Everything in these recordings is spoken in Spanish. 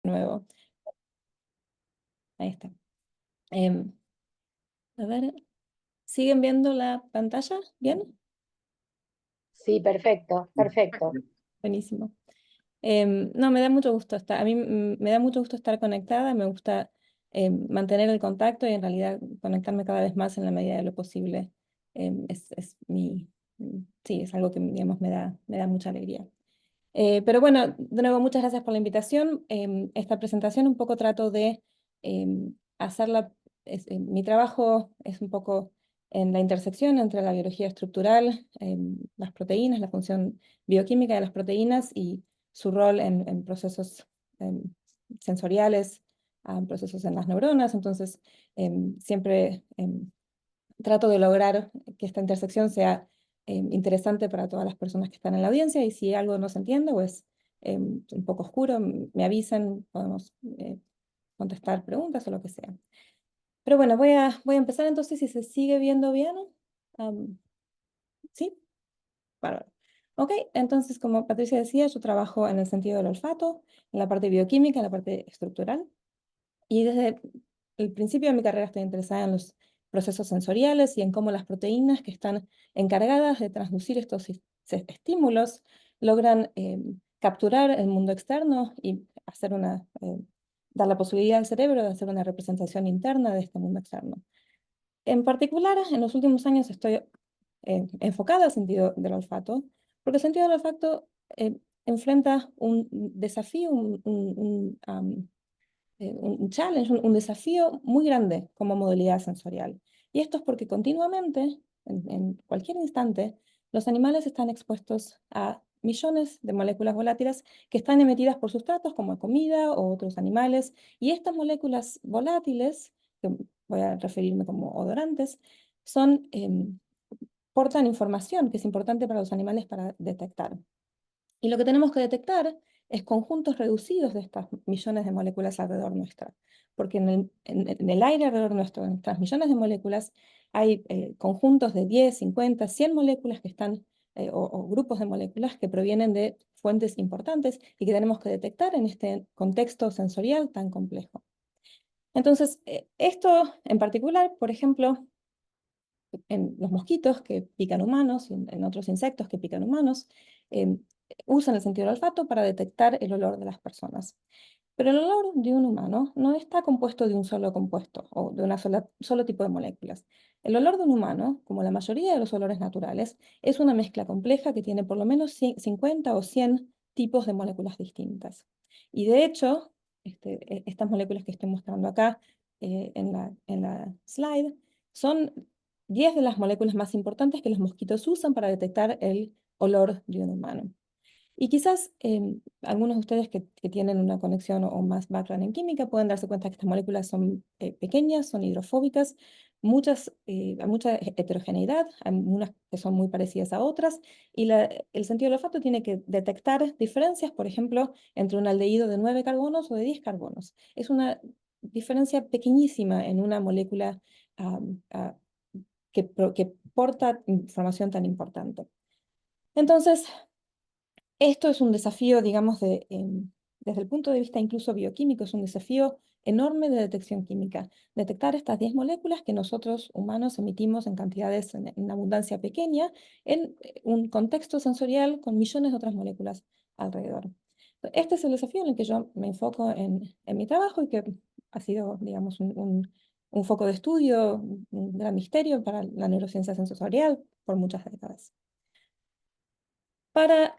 nuevo. Ahí está. Em, a ver, ¿siguen viendo la pantalla? ¿Bien? Sí, perfecto, perfecto. Buenísimo. No, me da mucho gusto estar, a mí me da mucho gusto estar conectada, me gusta mantener el contacto y en realidad conectarme cada vez más en la medida de lo posible. Es sí, es algo que, digamos, me da mucha alegría. Pero bueno, de nuevo, muchas gracias por la invitación. Esta presentación un poco trato de hacerla, mi trabajo es un poco en la intersección entre la biología estructural, las proteínas, la función bioquímica de las proteínas y su rol en procesos em, sensoriales, procesos en las neuronas. Entonces, siempre trato de lograr que esta intersección sea interesante para todas las personas que están en la audiencia y si algo no se entiende o es un poco oscuro, me avisan, podemos contestar preguntas o lo que sea. Pero bueno, voy a empezar entonces si se sigue viendo bien. Am, ¿Sí? Bárbaro. Ok, entonces como Patricia decía, yo trabajo en el sentido del olfato, en la parte bioquímica, en la parte estructural. Y desde el principio de mi carrera estoy interesada en los procesos sensoriales y en cómo las proteínas que están encargadas de transducir estos estímulos logran capturar el mundo externo y hacer dar la posibilidad al cerebro de hacer una representación interna de este mundo externo. En particular, en los últimos años estoy enfocada al sentido del olfato, porque el sentido del olfato enfrenta un desafío, un challenge, un desafío muy grande como modalidad sensorial. Y esto es porque continuamente, en cualquier instante, los animales están expuestos a millones de moléculas volátiles que están emitidas por sustratos como comida o otros animales. Y estas moléculas volátiles, que voy a referirme como odorantes, son, portan información que es importante para los animales para detectar. Y lo que tenemos que detectar es conjuntos reducidos de estas millones de moléculas alrededor nuestra, porque en el aire alrededor nuestro, en estas millones de moléculas, hay conjuntos de 10, 50, 100 moléculas que están, o grupos de moléculas que provienen de fuentes importantes y que tenemos que detectar en este contexto sensorial tan complejo. Entonces, esto en particular, por ejemplo, en los mosquitos que pican humanos y en otros insectos que pican humanos, eh, usan el sentido del olfato para detectar el olor de las personas. Pero el olor de un humano no está compuesto de un solo compuesto o de solo tipo de moléculas. El olor de un humano, como la mayoría de los olores naturales, es una mezcla compleja que tiene por lo menos 50 o 100 tipos de moléculas distintas. Y de hecho, estas moléculas que estoy mostrando acá en la slide son 10 de las moléculas más importantes que los mosquitos usan para detectar el olor de un humano. Y quizás algunos de ustedes que tienen una conexión o más background en química pueden darse cuenta que estas moléculas son pequeñas, son hidrofóbicas, hay mucha heterogeneidad, hay unas que son muy parecidas a otras, y el sentido del olfato tiene que detectar diferencias, por ejemplo, entre un aldehído de 9 carbonos o de 10 carbonos. Es una diferencia pequeñísima en una molécula am, ah, que porta información tan importante. Entonces, esto es un desafío, digamos, desde el punto de vista incluso bioquímico, es un desafío enorme de detección química. Detectar estas 10 moléculas que nosotros humanos emitimos en cantidades en abundancia pequeña en un contexto sensorial con millones de otras moléculas alrededor. Este es el desafío en el que yo me enfoco en mi trabajo y que ha sido, digamos, un foco de estudio, un gran misterio para la neurociencia sensorial por muchas décadas. Para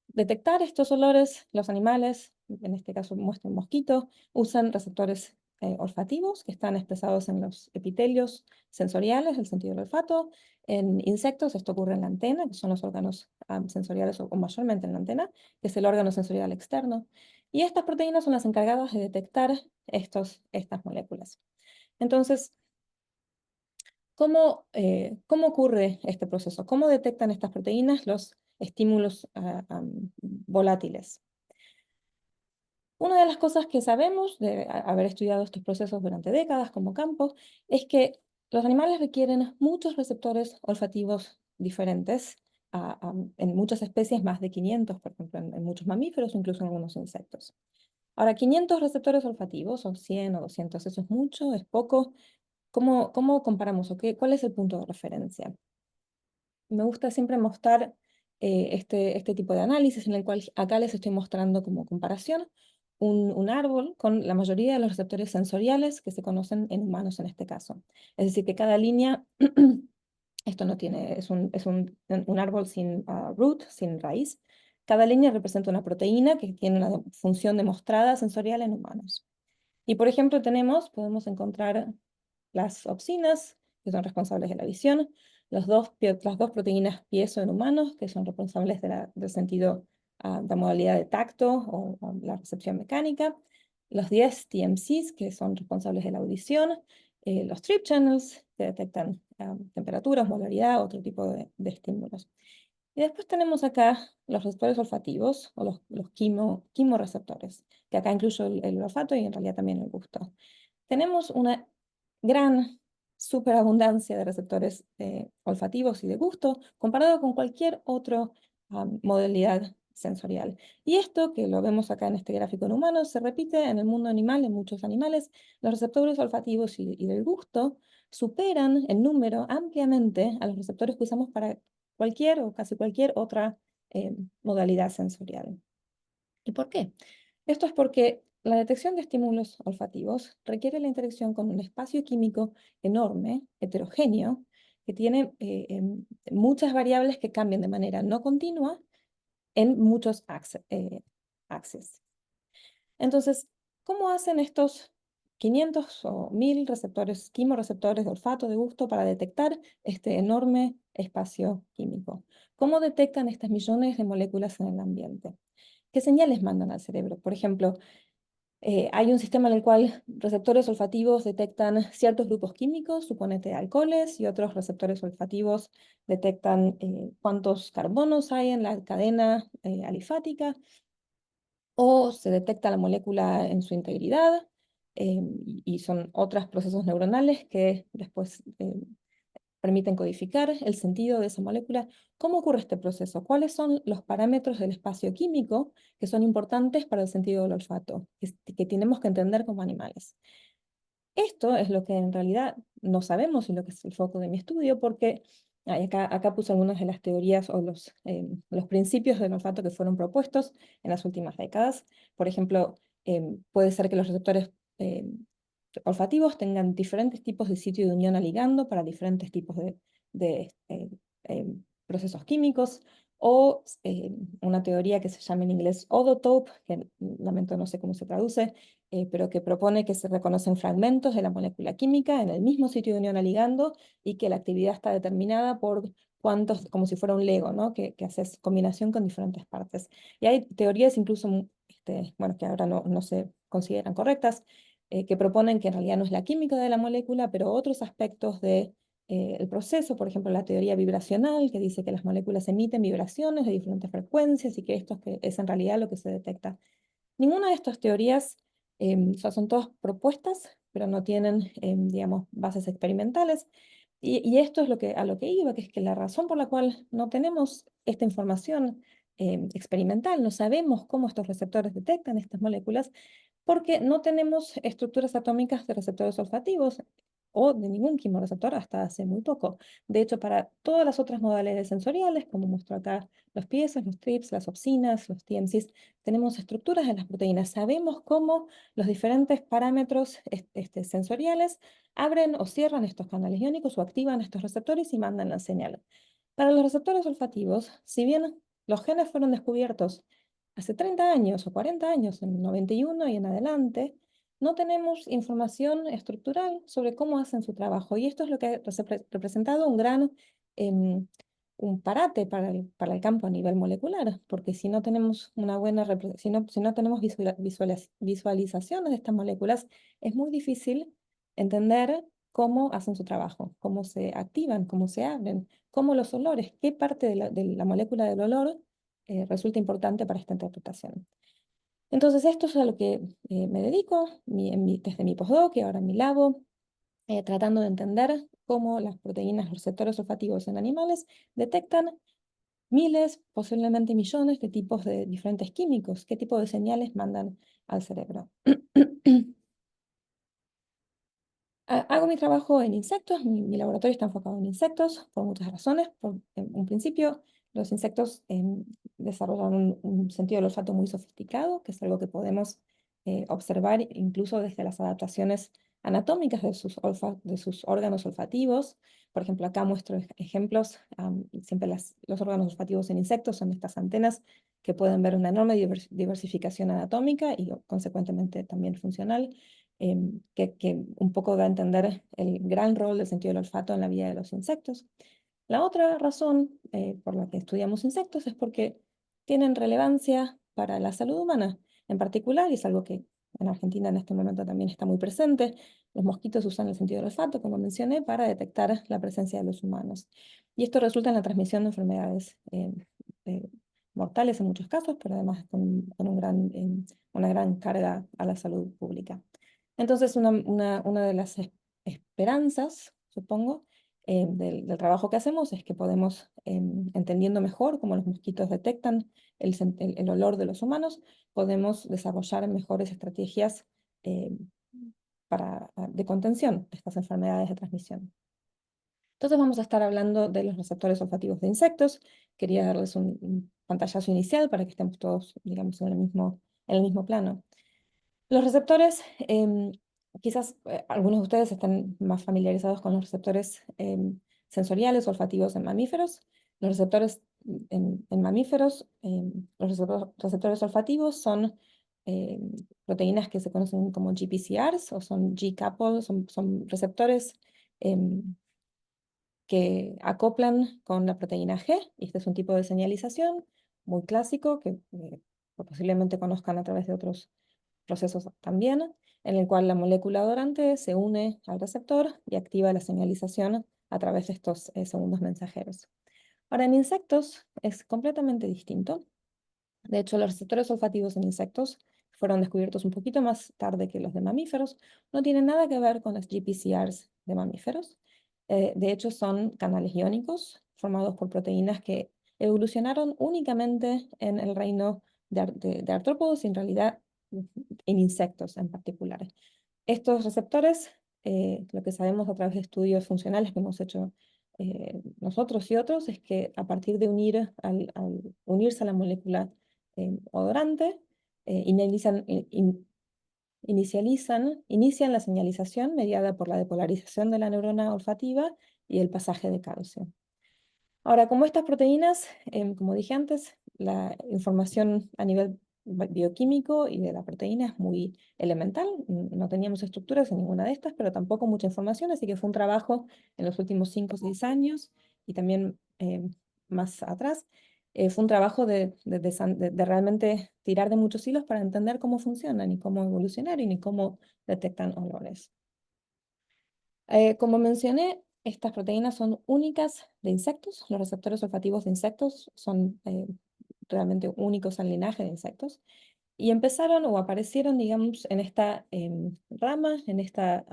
detectar estos olores, los animales, en este caso muestro un mosquito, usan receptores olfativos que están expresados en los epitelios sensoriales, el sentido del olfato. En insectos esto ocurre en la antena, que son los órganos sensoriales, o mayormente en la antena, que es el órgano sensorial externo. Y estas proteínas son las encargadas de detectar estas moléculas. Entonces, ¿cómo ocurre este proceso? ¿Cómo detectan estas proteínas los estímulos volátiles? Una de las cosas que sabemos de haber estudiado estos procesos durante décadas como campo es que los animales requieren muchos receptores olfativos diferentes, en muchas especies, más de 500, por ejemplo, en muchos mamíferos, incluso en algunos insectos. Ahora, 500 receptores olfativos, o 100 o 200, ¿eso es mucho? ¿Es poco? ¿Cómo comparamos? ¿Cuál es el punto de referencia? Me gusta siempre mostrar este tipo de análisis en el cual acá les estoy mostrando como comparación un árbol con la mayoría de los receptores sensoriales que se conocen en humanos en este caso. Es decir, que cada línea, esto no tiene, es un árbol sin root, sin raíz. Cada línea representa una proteína que tiene una función demostrada sensorial en humanos. Y por ejemplo podemos encontrar las opsinas, que son responsables de la visión, las dos proteínas piezo en humanos, que son responsables del sentido, de modalidad de tacto o la recepción mecánica, los 10 TMCs, que son responsables de la audición, los trip channels, que detectan temperatura, osmolaridad, otro tipo de estímulos. Y después tenemos acá los receptores olfativos, o los quimorreceptores, que acá incluyo el olfato y en realidad también el gusto. Tenemos una gran superabundancia de receptores olfativos y de gusto comparado con cualquier otra modalidad sensorial. Y esto, que lo vemos acá en este gráfico en humanos, se repite en el mundo animal, en muchos animales. Los receptores olfativos y del gusto superan en número ampliamente a los receptores que usamos para cualquier o casi cualquier otra modalidad sensorial. ¿Y por qué? Esto es porque la detección de estímulos olfativos requiere la interacción con un espacio químico enorme, heterogéneo, que tiene muchas variables que cambian de manera no continua en muchos axes. Entonces, ¿cómo hacen estos 500 o 1000 receptores, quimorreceptores de olfato, de gusto, para detectar este enorme espacio químico? ¿Cómo detectan estas millones de moléculas en el ambiente? ¿Qué señales mandan al cerebro? Por ejemplo, hay un sistema en el cual receptores olfativos detectan ciertos grupos químicos, suponete alcoholes, y otros receptores olfativos detectan cuántos carbonos hay en la cadena alifática, o se detecta la molécula en su integridad, y son otros procesos neuronales que después permiten codificar el sentido de esa molécula. ¿Cómo ocurre este proceso? ¿Cuáles son los parámetros del espacio químico que son importantes para el sentido del olfato, que tenemos que entender como animales? Esto es lo que en realidad no sabemos y lo que es el foco de mi estudio, porque acá puse algunas de las teorías o los principios del olfato que fueron propuestos en las últimas décadas. Por ejemplo, puede ser que los receptores olfativos tengan diferentes tipos de sitio de unión a ligando para diferentes tipos de procesos químicos, o una teoría que se llama en inglés odotope, que lamento no sé cómo se traduce, pero que propone que se reconocen fragmentos de la molécula química en el mismo sitio de unión a ligando y que la actividad está determinada por cuántos, como si fuera un Lego, ¿no? Que haces combinación con diferentes partes. Y hay teorías incluso, bueno, que ahora no se consideran correctas, que proponen que en realidad no es la química de la molécula, pero otros aspectos de el proceso, por ejemplo, la teoría vibracional, que dice que las moléculas emiten vibraciones de diferentes frecuencias y que es en realidad lo que se detecta. Ninguna de estas teorías, o sea, son todas propuestas, pero no tienen, digamos, bases experimentales. Y esto es a lo que iba, que es que la razón por la cual no tenemos esta información experimental, no sabemos cómo estos receptores detectan estas moléculas, porque no tenemos estructuras atómicas de receptores olfativos o de ningún quimioreceptor hasta hace muy poco. De hecho, para todas las otras modalidades sensoriales, como muestro acá, los piesos, los trips, las opsinas, los TMCs, tenemos estructuras de las proteínas. Sabemos cómo los diferentes parámetros sensoriales abren o cierran estos canales iónicos o activan estos receptores y mandan la señal. Para los receptores olfativos, si bien los genes fueron descubiertos hace 30 años o 40 años, en el 91 y en adelante, no tenemos información estructural sobre cómo hacen su trabajo. Y esto es lo que ha representado un gran un parate para el campo a nivel molecular, porque si no tenemos una buena si no tenemos visualizaciones de estas moléculas, es muy difícil entender cómo hacen su trabajo, cómo se activan, cómo se abren, cómo los olores, qué parte de la molécula del olor resulta importante para esta interpretación. Entonces, esto es a lo que me dedico desde mi postdoc y ahora en mi labo, tratando de entender cómo las proteínas, los receptores olfativos en animales detectan miles, posiblemente millones de tipos de diferentes químicos, qué tipo de señales mandan al cerebro. Hago mi trabajo en insectos, mi laboratorio está enfocado en insectos por muchas razones. En un principio, los insectos desarrollan un sentido del olfato muy sofisticado, que es algo que podemos observar incluso desde las adaptaciones anatómicas de de sus órganos olfativos. Por ejemplo, acá muestro ejemplos. Siempre los órganos olfativos en insectos son estas antenas que pueden ver una enorme diversificación anatómica y consecuentemente también funcional, que un poco da a entender el gran rol del sentido del olfato en la vida de los insectos. La otra razón por la que estudiamos insectos es porque tienen relevancia para la salud humana en particular, y es algo que en Argentina en este momento también está muy presente. Los mosquitos usan el sentido del olfato, como mencioné, para detectar la presencia de los humanos. Y esto resulta en la transmisión de enfermedades eh, mortales en muchos casos, pero además con una gran carga a la salud pública. Entonces, una de las esperanzas, supongo, del trabajo que hacemos es que podemos, entendiendo mejor cómo los mosquitos detectan el olor de los humanos, podemos desarrollar mejores estrategias eh, de contención de estas enfermedades de transmisión. Entonces vamos a estar hablando de los receptores olfativos de insectos. Quería darles un pantallazo inicial para que estemos todos, digamos, en el mismo plano. Los receptores, quizás algunos de ustedes están más familiarizados con los receptores sensoriales olfativos en mamíferos. Los receptores en mamíferos, receptores olfativos son proteínas que se conocen como GPCRs o son G-coupled, son receptores que acoplan con la proteína G, y este es un tipo de señalización muy clásico que posiblemente conozcan a través de otros procesos también, en el cual la molécula adorante se une al receptor y activa la señalización a través de estos segundos mensajeros. Ahora, en insectos es completamente distinto. De hecho, los receptores olfativos en insectos fueron descubiertos un poquito más tarde que los de mamíferos. No tienen nada que ver con las GPCRs de mamíferos. De hecho, son canales iónicos formados por proteínas que evolucionaron únicamente en el reino de artrópodos y en realidad en insectos en particular. Estos receptores, lo que sabemos a través de estudios funcionales que hemos hecho nosotros y otros, es que a partir de al unirse a la molécula odorante, inician la señalización mediada por la depolarización de la neurona olfativa y el pasaje de calcio. Ahora, como estas proteínas, como dije antes, la información a nivel bioquímico y de la proteína es muy elemental. No teníamos estructuras en ninguna de estas, pero tampoco mucha información, así que fue un trabajo en los últimos 5 o 6 años y también más atrás. Fue un trabajo de realmente tirar de muchos hilos para entender cómo funcionan y cómo evolucionaron y cómo detectan olores. Como mencioné, estas proteínas son únicas de insectos. Los receptores olfativos de insectos son realmente únicos al linaje de insectos. Y empezaron o aparecieron, digamos, en esta rama, en esta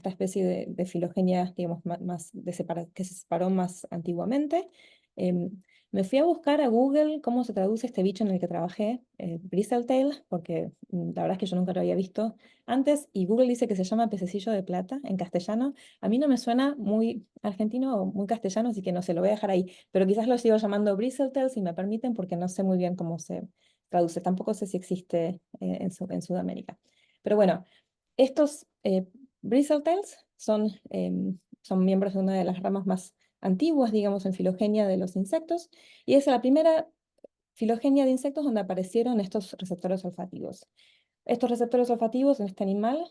especie de filogenia, digamos, que se separó más antiguamente. Me fui a buscar a Google cómo se traduce este bicho en el que trabajé, Bristletale, porque la verdad es que yo nunca lo había visto antes, y Google dice que se llama pececillo de plata en castellano. A mí no me suena muy argentino o muy castellano, así que no se lo voy a dejar ahí, pero quizás lo sigo llamando Bristletale si me permiten, porque no sé muy bien cómo se traduce. Tampoco sé si existe en Sudamérica. Pero bueno, estos Bristletales son miembros de una de las ramas más antiguas, digamos, en filogenia de los insectos, y es la primera filogenia de insectos donde aparecieron estos receptores olfativos. Estos receptores olfativos en este animal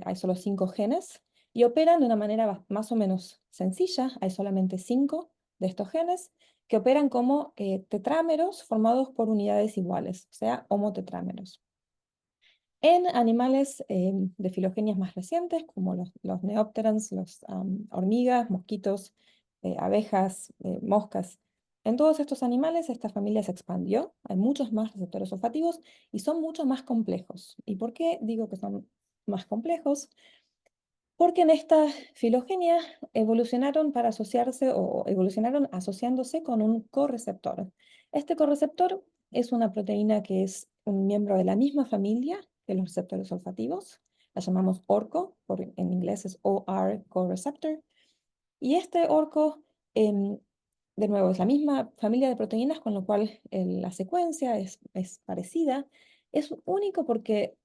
hay solo 5 genes y operan de una manera más o menos sencilla. Hay solamente 5 de estos genes que operan como tetrámeros formados por unidades iguales, o sea, homotetrámeros. En animales de filogenias más recientes, como los neopterans, las hormigas, mosquitos, abejas, moscas, en todos estos animales esta familia se expandió, hay muchos más receptores olfativos y son mucho más complejos. ¿Y por qué digo que son más complejos? Porque en esta filogenia evolucionaron para asociarse o evolucionaron asociándose con un correceptor. Este correceptor es una proteína que es un miembro de la misma familia que los receptores olfativos. La llamamos ORCO, en inglés es OR co-receptor. Y este ORCO, de nuevo, es la misma familia de proteínas, con lo cual la secuencia es parecida. Es único porque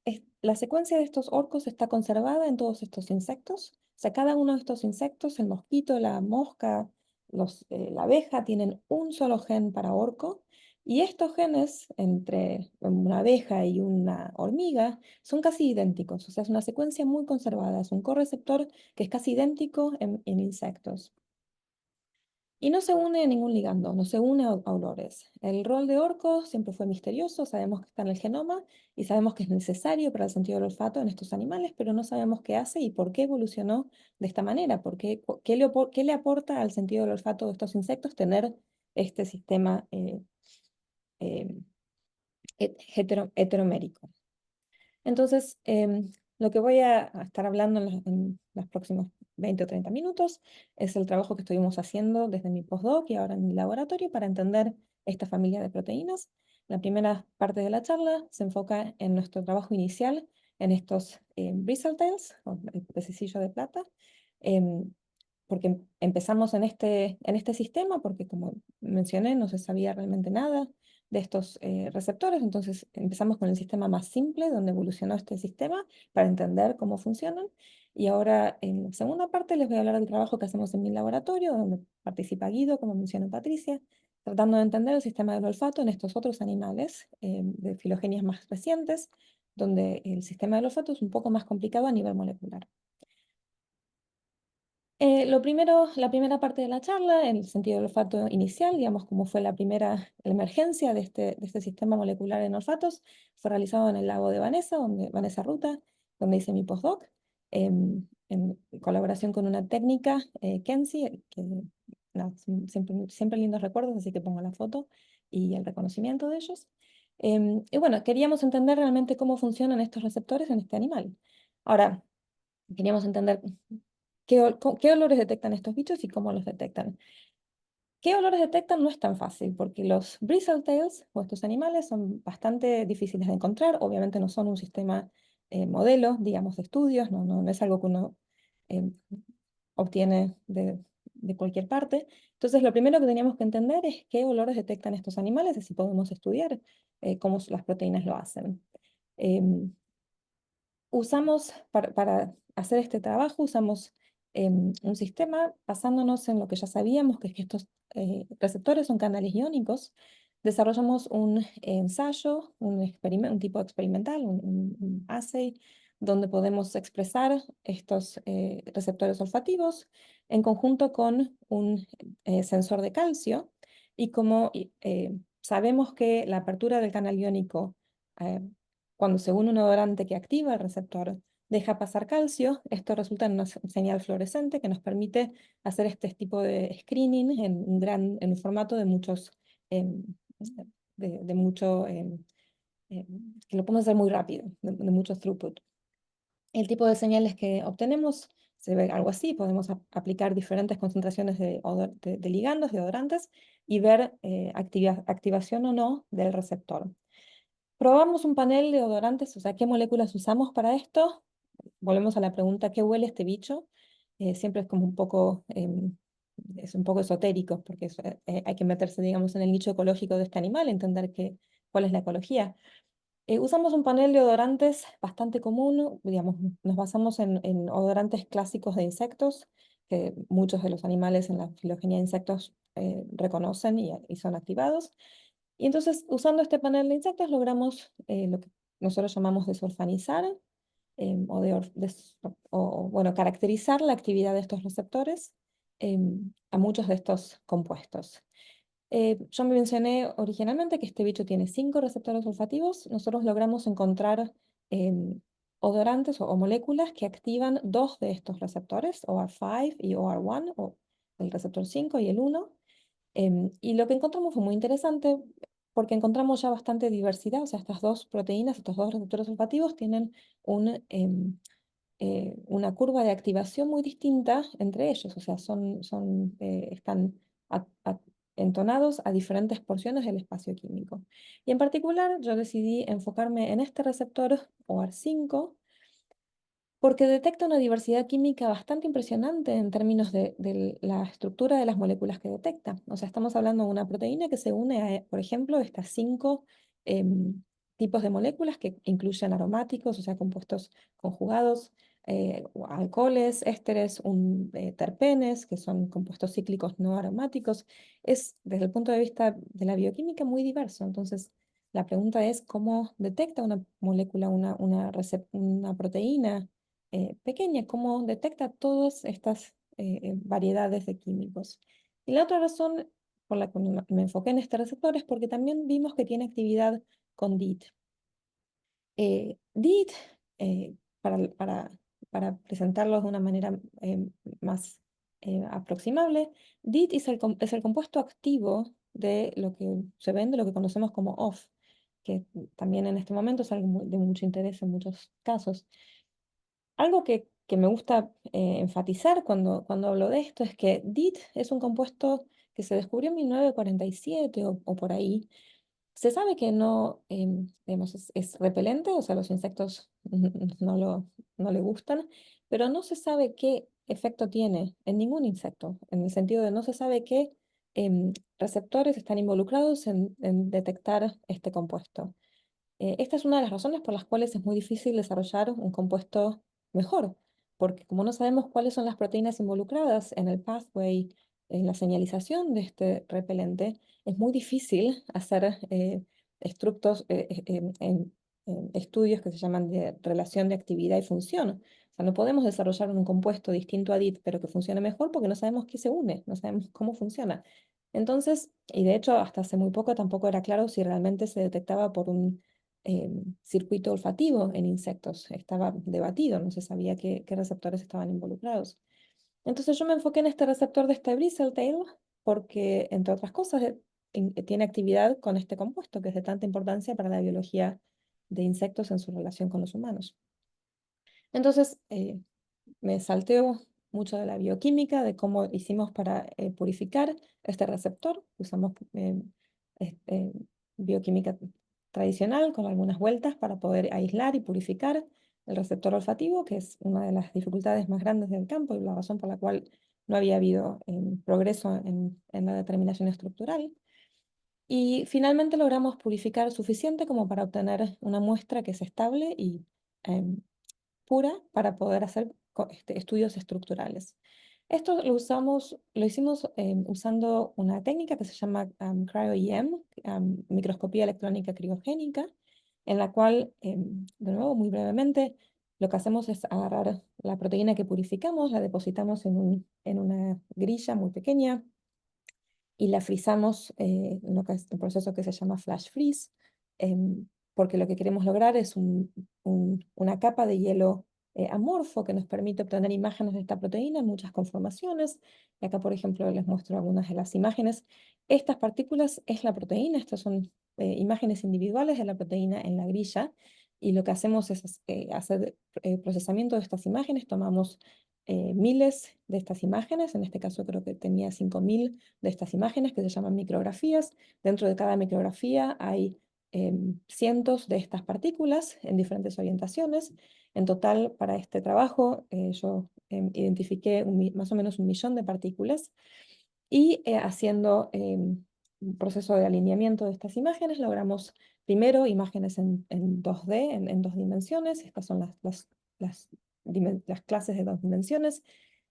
la secuencia de estos ORCOs está conservada en todos estos insectos. O sea, cada uno de estos insectos, el mosquito, la mosca, la abeja, tienen un solo gen para ORCO. Y estos genes entre una abeja y una hormiga son casi idénticos. O sea, es una secuencia muy conservada. Es un correceptor que es casi idéntico en insectos. Y no se une a ningún ligando, no se une a olores. El rol de orco siempre fue misterioso, sabemos que está en el genoma y sabemos que es necesario para el sentido del olfato en estos animales, pero no sabemos qué hace y por qué evolucionó de esta manera, qué le aporta al sentido del olfato de estos insectos tener este sistema eh, heteromérico. Entonces, lo que voy a estar hablando en los próximos 20 o 30 minutos es el trabajo que estuvimos haciendo desde mi postdoc y ahora en mi laboratorio para entender esta familia de proteínas. La primera parte de la charla se enfoca en nuestro trabajo inicial en estos bristletales, o el pececillo de plata, em, porque empezamos en este sistema, porque como mencioné, no se sabía realmente nada de estos receptores, entonces empezamos con el sistema más simple, donde evolucionó este sistema para entender cómo funcionan. Y ahora en la segunda parte les voy a hablar del trabajo que hacemos en mi laboratorio, donde participa Guido, como mencionó Patricia, tratando de entender el sistema del olfato en estos otros animales de filogenias más recientes, donde el sistema del olfato es un poco más complicado a nivel molecular. Lo primero, la primera parte de la charla, en el sentido del olfato inicial, digamos, como fue la primera emergencia de este sistema molecular en olfatos, fue realizado en el lago de Vanessa, Vanessa Ruta, donde hice mi postdoc, en colaboración con una técnica, Kenzie, que no, siempre lindos recuerdos, así que pongo la foto y el reconocimiento de ellos. Y bueno, queríamos entender realmente cómo funcionan estos receptores en este animal. Ahora, queríamos entender qué olores detectan estos bichos y cómo los detectan. ¿Qué olores detectan? No es tan fácil, porque los bristletales, o estos animales, son bastante difíciles de encontrar. Obviamente no son un sistema modelo, digamos, de estudios, no es algo que uno eh, obtiene de cualquier parte. Entonces, lo primero que teníamos que entender es qué olores detectan estos animales y si podemos estudiar cómo las proteínas lo hacen. Em, Usamos, para hacer este trabajo, usamos un sistema basándonos en lo que ya sabíamos, que es que estos receptores son canales iónicos. Desarrollamos un ensayo, un tipo experimental, un assay, donde podemos expresar estos receptores olfativos en conjunto con un sensor de calcio. Y como sabemos que la apertura del canal iónico eh, cuando según un odorante que activa el receptor deja pasar calcio, esto resulta en una señal fluorescente que nos permite hacer este tipo de screening en un formato de muchos, em, de mucho, que lo podemos hacer muy rápido, de mucho throughput. El tipo de señales que obtenemos se ve algo así, podemos aplicar diferentes concentraciones de ligandos, de odorantes, y ver activación o no del receptor. Probamos un panel de odorantes, o sea, ¿qué moléculas usamos para esto? Volvemos a la pregunta, ¿qué huele este bicho? Siempre es como un poco, es un poco esotérico, porque hay que meterse, digamos, en el nicho ecológico de este animal, entender cuál es la ecología. Usamos un panel de odorantes bastante común, digamos, nos basamos en odorantes clásicos de insectos, que muchos de los animales en la filogenia de insectos reconocen y son activados. Y entonces, usando este panel de insectos, logramos lo que nosotros llamamos desorfanizar bueno, caracterizar la actividad de estos receptores a muchos de estos compuestos. Yo me mencioné originalmente que este bicho tiene 5 receptores olfativos. Nosotros logramos encontrar odorantes o moléculas que activan 2 de estos receptores, OR5 y OR1, o el receptor 5 y el 1. Y lo que encontramos fue muy interesante porque encontramos ya bastante diversidad, o sea, estas dos proteínas, estos dos receptores olfativos tienen una curva de activación muy distinta entre ellos, o sea, están entonados a diferentes porciones del espacio químico. Y en particular yo decidí enfocarme en este receptor OR5 porque detecta una diversidad química bastante impresionante en términos de la estructura de las moléculas que detecta. O sea, estamos hablando de una proteína que se une a, por ejemplo, estas 5 tipos de moléculas que incluyen aromáticos, o sea, compuestos conjugados, alcoholes, ésteres, terpenes, que son compuestos cíclicos no aromáticos. Es, desde el punto de vista de la bioquímica, muy diverso. Entonces, la pregunta es cómo detecta una molécula, una proteína pequeña, cómo detecta todas estas variedades de químicos. Y la otra razón por la que me enfoqué en este receptor es porque también vimos que tiene actividad con DIT. DIT, eh, para presentarlos de una manera más aproximable, DIT es el compuesto activo de lo que se vende, lo que conocemos como OFF, que también en este momento es algo de mucho interés en muchos casos. Algo que me gusta enfatizar cuando hablo de esto es que DIT es un compuesto que se descubrió en 1947 o por ahí. Se sabe que no, digamos, es repelente, o sea, los insectos no le gustan, pero no se sabe qué efecto tiene en ningún insecto, en el sentido de no se sabe qué receptores están involucrados en detectar este compuesto. Esta es una de las razones por las cuales es muy difícil desarrollar un compuesto mejor, porque como no sabemos cuáles son las proteínas involucradas en el pathway, en la señalización de este repelente, es muy difícil hacer estudios que se llaman de relación de actividad y función. O sea, no podemos desarrollar un compuesto distinto a DIT, pero que funcione mejor porque no sabemos qué se une, no sabemos cómo funciona. Entonces, y de hecho hasta hace muy poco tampoco era claro si realmente se detectaba por un circuito olfativo en insectos. Estaba debatido, no se sabía qué receptores estaban involucrados. Entonces yo me enfoqué en este receptor de este bristletale porque, entre otras cosas, tiene actividad con este compuesto que es de tanta importancia para la biología de insectos en su relación con los humanos. Entonces, me salteo mucho de la bioquímica, de cómo hicimos para purificar este receptor. Usamos bioquímica tradicional con algunas vueltas para poder aislar y purificar el receptor olfativo, que es una de las dificultades más grandes del campo y la razón por la cual no había habido progreso en la determinación estructural. Y finalmente logramos purificar suficiente como para obtener una muestra que es estable y em, pura para poder hacer estudios estructurales. Esto lo hicimos usando una técnica que se llama cryo-EM, microscopía electrónica criogénica, en la cual, de nuevo, muy brevemente, lo que hacemos es agarrar la proteína que purificamos, la depositamos en una grilla muy pequeña y la frizamos en un proceso que se llama flash freeze, porque lo que queremos lograr es una capa de hielo amorfo que nos permite obtener imágenes de esta proteína en muchas conformaciones. Y acá, por ejemplo, les muestro algunas de las imágenes. Estas partículas es la proteína, estas son imágenes individuales de la proteína en la grilla. Y lo que hacemos es hacer procesamiento de estas imágenes. Tomamos miles de estas imágenes, en este caso creo que tenía 5000 de estas imágenes que se llaman micrografías. Dentro de cada micrografía hay cientos de estas partículas en diferentes orientaciones. En total, para este trabajo, yo identifiqué más o menos 1 millón de partículas y haciendo un proceso de alineamiento de estas imágenes, logramos primero imágenes en 2D, en 2 dimensiones. Estas son las clases de 2 dimensiones.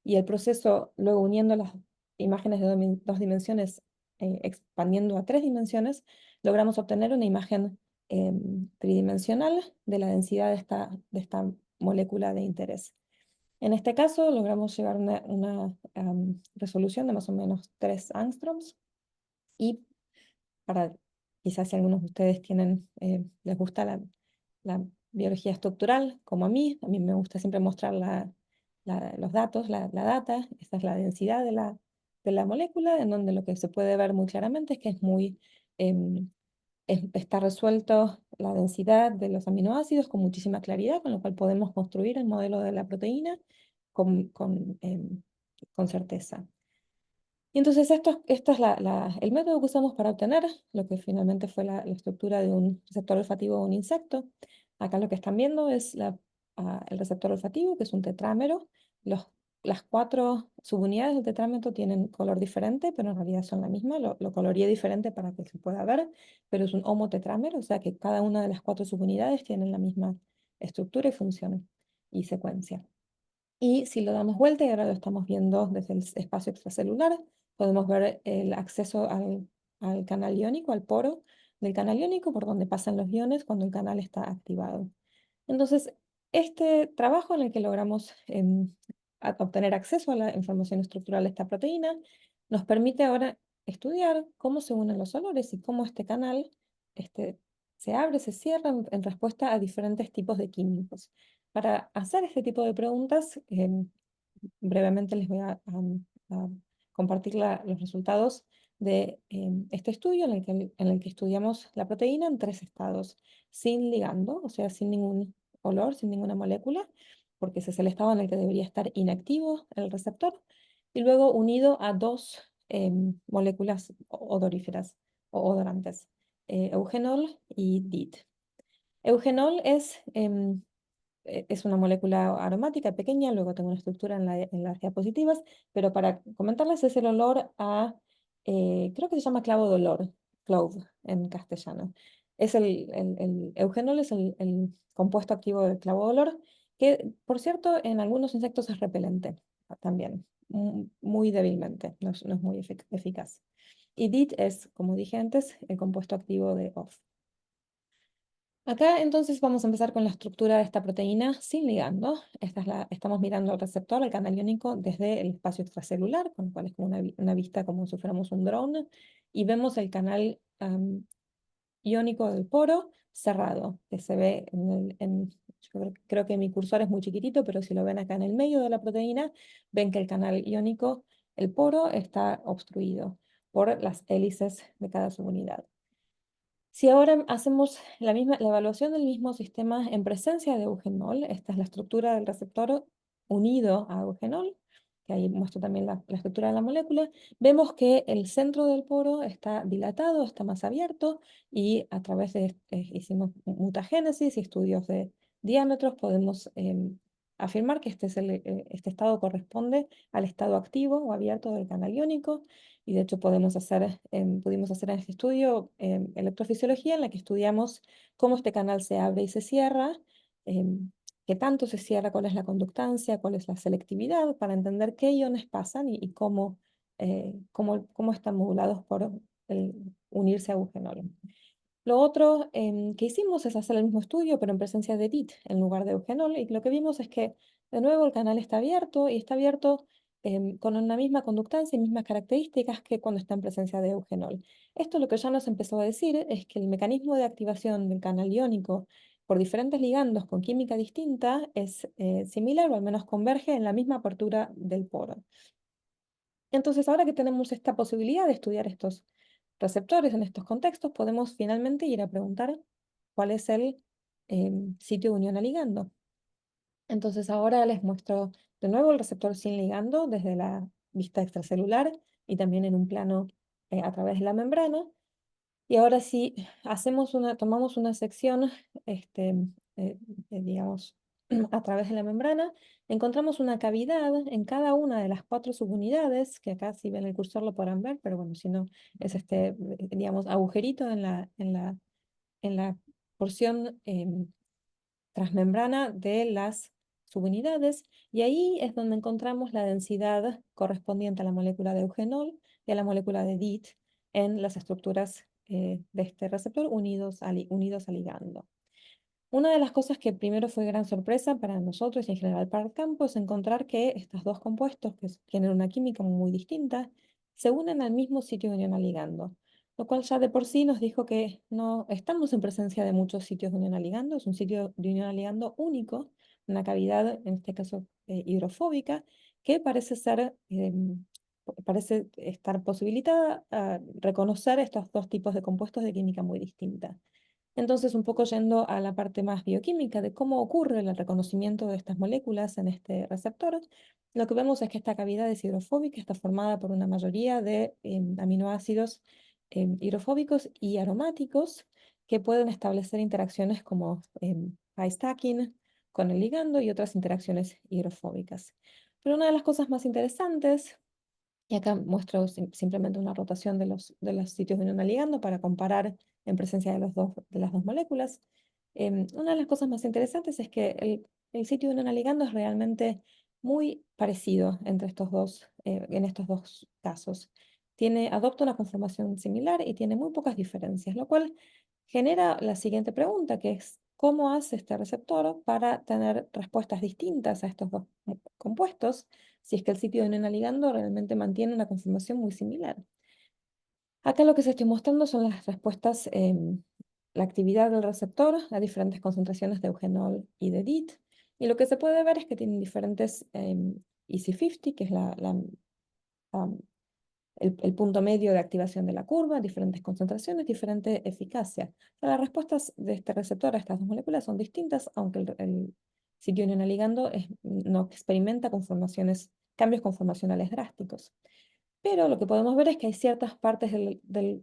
Y el proceso, luego uniendo las imágenes de 2 dimensiones, expandiendo a 3 dimensiones, logramos obtener una imagen tridimensional de la densidad de esta molécula de interés. En este caso logramos llegar a una resolución de más o menos 3 angstroms y para quizás si algunos de ustedes les gusta la biología estructural, como a mí me gusta siempre mostrar los datos, la data, esta es la densidad de la molécula, en donde lo que se puede ver muy claramente es que em, está resuelto la densidad de los aminoácidos con muchísima claridad, con lo cual podemos construir el modelo de la proteína con, con, em, con certeza. Y entonces esto es el método que usamos para obtener lo que finalmente fue la estructura de un receptor olfativo de un insecto. Acá lo que están viendo es el receptor olfativo, que es un tetrámero. Las 4 subunidades del tetrámero tienen color diferente, pero en realidad son la misma. Lo coloreé diferente para que se pueda ver, pero es un homotetrámero, o sea que cada una de las 4 subunidades tienen la misma estructura y función y secuencia. Y si lo damos vuelta, y ahora lo estamos viendo desde el espacio extracelular, podemos ver el acceso al canal iónico, al poro del canal iónico, por donde pasan los iones cuando el canal está activado. Entonces, este trabajo en el que logramos obtener acceso a la información estructural de esta proteína, nos permite ahora estudiar cómo se unen los olores y cómo este canal este, se abre, se cierra en respuesta a diferentes tipos de químicos. Para hacer este tipo de preguntas, brevemente les voy a compartir los resultados de este estudio en el que estudiamos la proteína en 3 estados, sin ligando, o sea, sin ningún olor, sin ninguna molécula, porque ese es el estado en el que debería estar inactivo el receptor, y luego unido a 2 moléculas odoríferas o odorantes, eugenol y DIT. Eugenol es una molécula aromática pequeña, luego tengo una estructura en las diapositivas, pero para comentarles es el olor creo que se llama clavo de olor, clove en castellano. El eugenol es el compuesto activo del clavo de olor, que por cierto en algunos insectos es repelente también, muy débilmente, no es muy eficaz. Y DIT es, como dije antes, el compuesto activo de OFF. Acá entonces vamos a empezar con la estructura de esta proteína sin ligando. Estamos mirando el receptor, el canal iónico, desde el espacio extracelular, con lo cual es como una vista como si fuéramos un dron, y vemos el canal iónico del poro cerrado, que se ve yo creo que mi cursor es muy chiquitito, pero si lo ven acá en el medio de la proteína, ven que el canal iónico, el poro, está obstruido por las hélices de cada subunidad. Si ahora hacemos la evaluación del mismo sistema en presencia de eugenol, esta es la estructura del receptor unido a eugenol, que ahí muestro también la estructura de la molécula, vemos que el centro del poro está dilatado, está más abierto, y a través de, hicimos mutagénesis y estudios de diámetros, podemos afirmar que este estado corresponde al estado activo o abierto del canal iónico, y de hecho pudimos hacer en este estudio electrofisiología en la que estudiamos cómo este canal se abre y se cierra, qué tanto se cierra, cuál es la conductancia, cuál es la selectividad, para entender qué iones pasan y cómo están modulados por el unirse a eugenol. Lo otro que hicimos es hacer el mismo estudio, pero en presencia de DIT en lugar de eugenol, y lo que vimos es que, de nuevo, el canal está abierto, y está abierto con una misma conductancia y mismas características que cuando está en presencia de eugenol. Esto lo que ya nos empezó a decir es que el mecanismo de activación del canal iónico por diferentes ligandos con química distinta es similar, o al menos converge en la misma apertura del poro. Entonces, ahora que tenemos esta posibilidad de estudiar estos receptores en estos contextos, podemos finalmente ir a preguntar cuál es el sitio de unión a ligando. Entonces, ahora les muestro de nuevo el receptor sin ligando desde la vista extracelular y también en un plano a través de la membrana. Y ahora sí, tomamos una sección, digamos, a través de la membrana, encontramos una cavidad en cada una de las 4 subunidades, que acá si ven el cursor lo podrán ver, pero bueno, si no, es digamos, agujerito en la porción transmembrana de las subunidades, y ahí es donde encontramos la densidad correspondiente a la molécula de eugenol y a la molécula de DIT en las estructuras de este receptor unidos al ligando. Una de las cosas que primero fue gran sorpresa para nosotros y en general para el campo es encontrar que estos 2 compuestos, que tienen una química muy distinta, se unen al mismo sitio de unión al ligando, lo cual ya de por sí nos dijo que no estamos en presencia de muchos sitios de unión al ligando, es un sitio de unión al ligando único, una cavidad, en este caso hidrofóbica, que parece estar posibilitada a reconocer estos 2 tipos de compuestos de química muy distinta. Entonces, un poco yendo a la parte más bioquímica de cómo ocurre el reconocimiento de estas moléculas en este receptor, lo que vemos es que esta cavidad es hidrofóbica, está formada por una mayoría de aminoácidos hidrofóbicos y aromáticos que pueden establecer interacciones como high stacking con el ligando y otras interacciones hidrofóbicas. Pero una de las cosas más interesantes, y acá muestro simplemente una rotación de los sitios de unión al ligando para comparar en presencia de las dos moléculas. Una de las cosas más interesantes es que el sitio de unión al ligando es realmente muy parecido en estos dos casos. Adopta una conformación similar y tiene muy pocas diferencias, lo cual genera la siguiente pregunta, que es ¿cómo hace este receptor para tener respuestas distintas a estos dos compuestos si es que el sitio de unión al ligando realmente mantiene una conformación muy similar? Acá lo que se estoy mostrando son las respuestas, la actividad del receptor a diferentes concentraciones de eugenol y de DIT. Y lo que se puede ver es que tienen diferentes EC50, que es am, el punto medio de activación de la curva, diferentes concentraciones, diferente eficacia. O sea, las respuestas de este receptor a estas dos moléculas son distintas, aunque el sitio de unión al ligando no experimenta cambios conformacionales drásticos. Pero lo que podemos ver es que hay ciertas partes del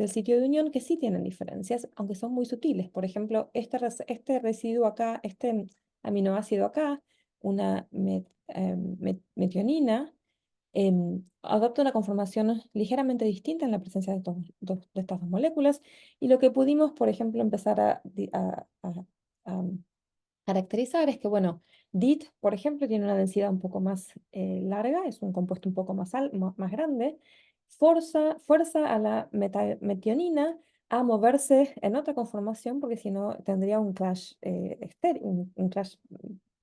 sitio de unión que sí tienen diferencias, aunque son muy sutiles. Por ejemplo, este residuo acá, este aminoácido acá, una metionina, adopta una conformación ligeramente distinta en la presencia de, de estas dos moléculas. Y lo que pudimos, por ejemplo, empezar a caracterizar es que, bueno, DIT, por ejemplo, tiene una densidad un poco más larga, es un compuesto un poco más grande, fuerza a la metionina a moverse en otra conformación, porque si no tendría un clash, un clash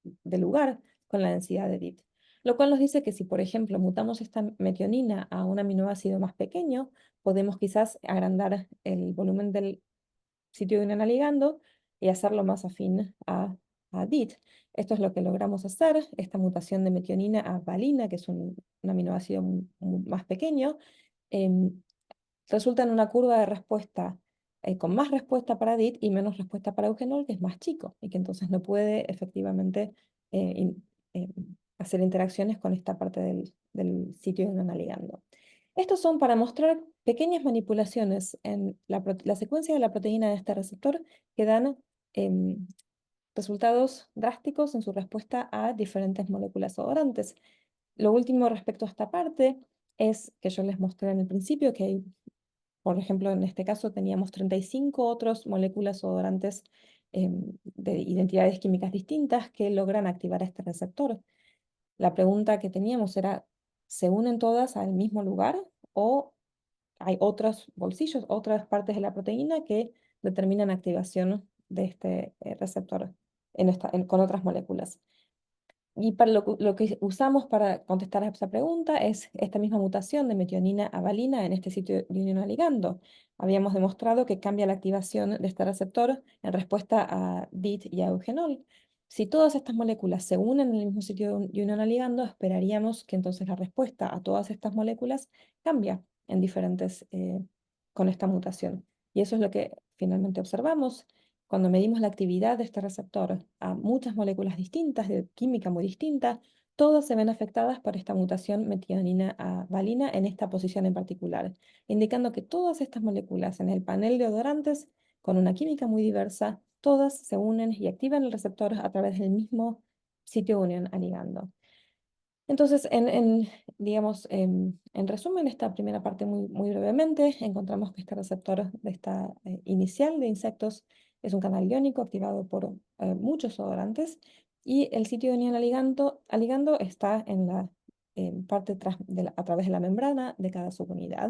de lugar con la densidad de DIT. Lo cual nos dice que si, por ejemplo, mutamos esta metionina a un aminoácido más pequeño, podemos quizás agrandar el volumen del sitio de unión al ligando y hacerlo más afín a DIT. Esto es lo que logramos hacer, esta mutación de metionina a valina, que es un aminoácido más pequeño, em, resulta en una curva de respuesta con más respuesta para DIT y menos respuesta para eugenol, que es más chico y que entonces no puede efectivamente hacer interacciones con esta parte del sitio de unión al ligando. Estos son para mostrar pequeñas manipulaciones en la secuencia de la proteína de este receptor que dan em, resultados drásticos en su respuesta a diferentes moléculas odorantes. Lo último respecto a esta parte es que yo les mostré en el principio que hay, por ejemplo, en este caso teníamos 35 otras moléculas odorantes de identidades químicas distintas que logran activar este receptor. La pregunta que teníamos era, ¿se unen todas al mismo lugar o hay otros bolsillos, otras partes de la proteína que determinan activación de este receptor con otras moléculas? Y para lo que usamos para contestar a esa pregunta es esta misma mutación de metionina a valina en este sitio de unión al ligando. Habíamos demostrado que cambia la activación de este receptor en respuesta a DIT y a eugenol. Si todas estas moléculas se unen en el mismo sitio de unión al ligando, esperaríamos que entonces la respuesta a todas estas moléculas cambia en con esta mutación. Y eso es lo que finalmente observamos. Cuando medimos la actividad de este receptor a muchas moléculas distintas, de química muy distinta, todas se ven afectadas por esta mutación metionina a valina en esta posición en particular, indicando que todas estas moléculas en el panel de odorantes, con una química muy diversa, todas se unen y activan el receptor a través del mismo sitio de unión al ligando. Entonces, digamos, en resumen, esta primera parte muy brevemente, encontramos que este receptor de esta inicial de insectos es un canal iónico activado por muchos odorantes y el sitio de unión al ligando está en la parte a través de la membrana de cada subunidad.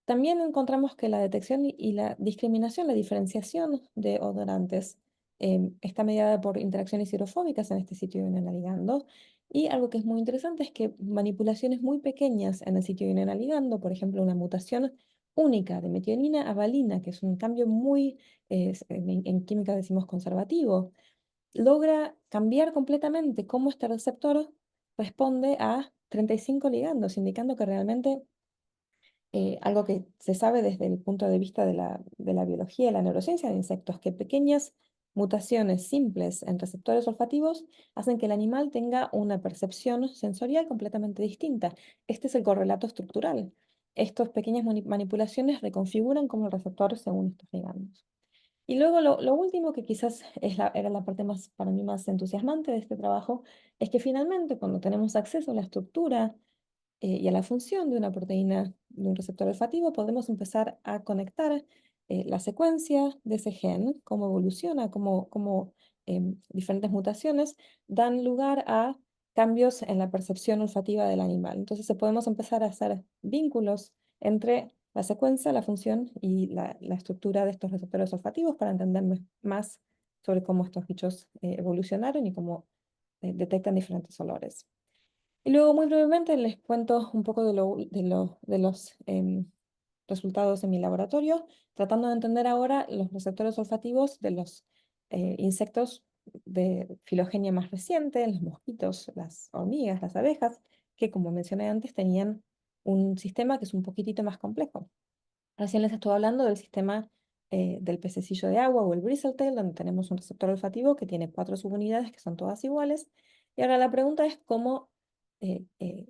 También encontramos que la detección y la discriminación, la diferenciación de odorantes está mediada por interacciones hidrofóbicas en este sitio de unión al ligando. Y algo que es muy interesante es que manipulaciones muy pequeñas en el sitio de unión al ligando, por ejemplo, una mutación única de metionina a valina, que es un cambio en química decimos conservativo, logra cambiar completamente cómo este receptor responde a 35 ligandos, indicando que realmente algo que se sabe desde el punto de vista de la biología y la neurociencia de insectos, que pequeñas mutaciones simples en receptores olfativos hacen que el animal tenga una percepción sensorial completamente distinta. Este es el correlato estructural. Estas pequeñas manipulaciones reconfiguran como el receptor según estos ligandos. Y luego lo último que quizás era la parte más, para mí más entusiasmante de este trabajo, es que finalmente cuando tenemos acceso a la estructura y a la función de una proteína de un receptor olfativo, podemos empezar a conectar la secuencia de ese gen, cómo evoluciona, cómo diferentes mutaciones dan lugar a cambios en la percepción olfativa del animal. Entonces podemos empezar a hacer vínculos entre la secuencia, la función y la estructura de estos receptores olfativos para entender más sobre cómo estos bichos evolucionaron y cómo detectan diferentes olores. Y luego, muy brevemente, les cuento un poco de los resultados en mi laboratorio, tratando de entender ahora los receptores olfativos de los insectos de filogenia más reciente, los mosquitos, las hormigas, las abejas, que como mencioné antes tenían un sistema que es un poquitito más complejo. Recién les estuve hablando del sistema del pececillo de agua o el bristletale, donde tenemos un receptor olfativo que tiene 4 subunidades que son todas iguales. Y ahora la pregunta es cómo eh, eh,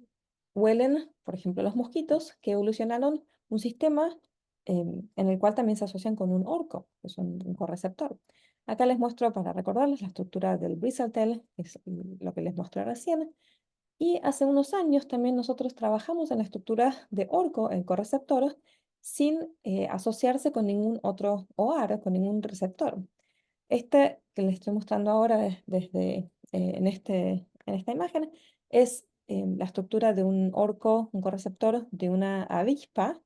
huelen, por ejemplo, los mosquitos que evolucionaron un sistema en el cual también se asocian con un orco, que es un correceptor. Acá les muestro, para recordarles, la estructura del bristletale, que es lo que les mostré recién. Y hace unos años también nosotros trabajamos en la estructura de orco, el correceptor, sin asociarse con ningún otro OAR, con ningún receptor. Este que les estoy mostrando ahora desde en esta imagen es la estructura de un orco, un correceptor de una avispa.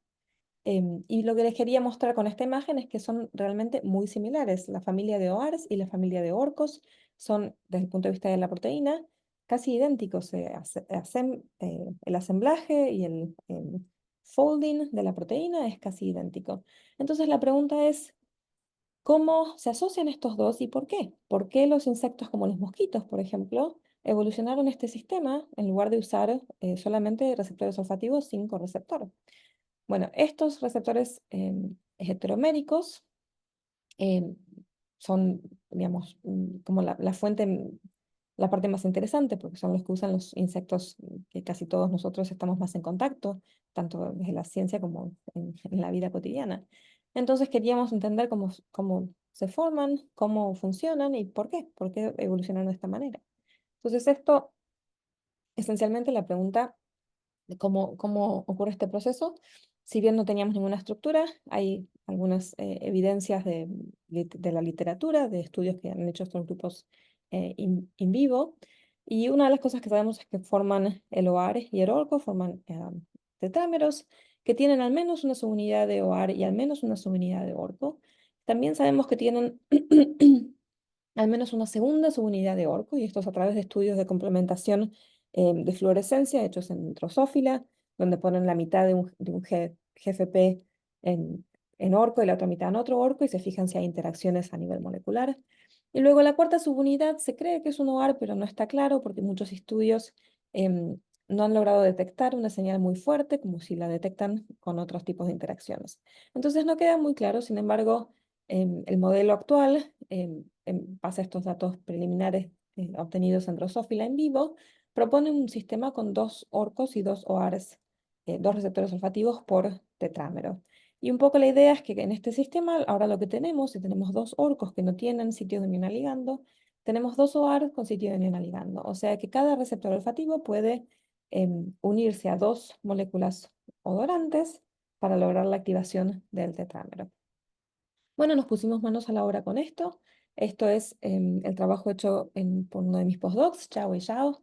Y lo que les quería mostrar con esta imagen es que son realmente muy similares. La familia de OARs y la familia de orcos son, desde el punto de vista de la proteína, casi idénticos. El asemblaje y el folding de la proteína es casi idéntico. Entonces la pregunta es, ¿cómo se asocian estos dos y por qué? ¿Por qué los insectos como los mosquitos, por ejemplo, evolucionaron este sistema en lugar de usar solamente receptores olfativos sin correceptor? Bueno, estos receptores heteroméricos em, son, digamos, como la fuente, la parte más interesante, porque son los que usan los insectos que casi todos nosotros estamos más en contacto, tanto desde la ciencia como en la vida cotidiana. Entonces queríamos entender cómo se forman, cómo funcionan y por qué evolucionan de esta manera. Entonces esto, esencialmente la pregunta de cómo ocurre este proceso. Si bien no teníamos ninguna estructura, hay algunas evidencias de la literatura, de estudios que han hecho estos grupos in vivo. Y una de las cosas que sabemos es que forman el OAR y el ORCO, forman tetrámeros que tienen al menos una subunidad de OAR y al menos una subunidad de ORCO. También sabemos que tienen al menos una segunda subunidad de orco, y esto es a través de estudios de complementación de fluorescencia hechos en Drosophila, donde ponen la mitad de un GFP en orco y la otra mitad en otro orco, y se fijan si hay interacciones a nivel molecular. Y luego la cuarta subunidad se cree que es un OAR, pero no está claro porque muchos estudios no han logrado detectar una señal muy fuerte, como si la detectan con otros tipos de interacciones. Entonces no queda muy claro, sin embargo, el modelo actual, en base a estos datos preliminares obtenidos en Drosophila en vivo, propone un sistema con 2 orcos y 2 OARs, 2 receptores olfativos por tetrámero. Y un poco la idea es que en este sistema, ahora lo que tenemos, si tenemos 2 orcos que no tienen sitio de unión ligando, tenemos 2 OARs con sitio de unión ligando. O sea que cada receptor olfativo puede unirse a 2 moléculas odorantes para lograr la activación del tetrámero. Bueno, nos pusimos manos a la obra con esto. Esto es el trabajo hecho por uno de mis postdocs, Chao y Zhao,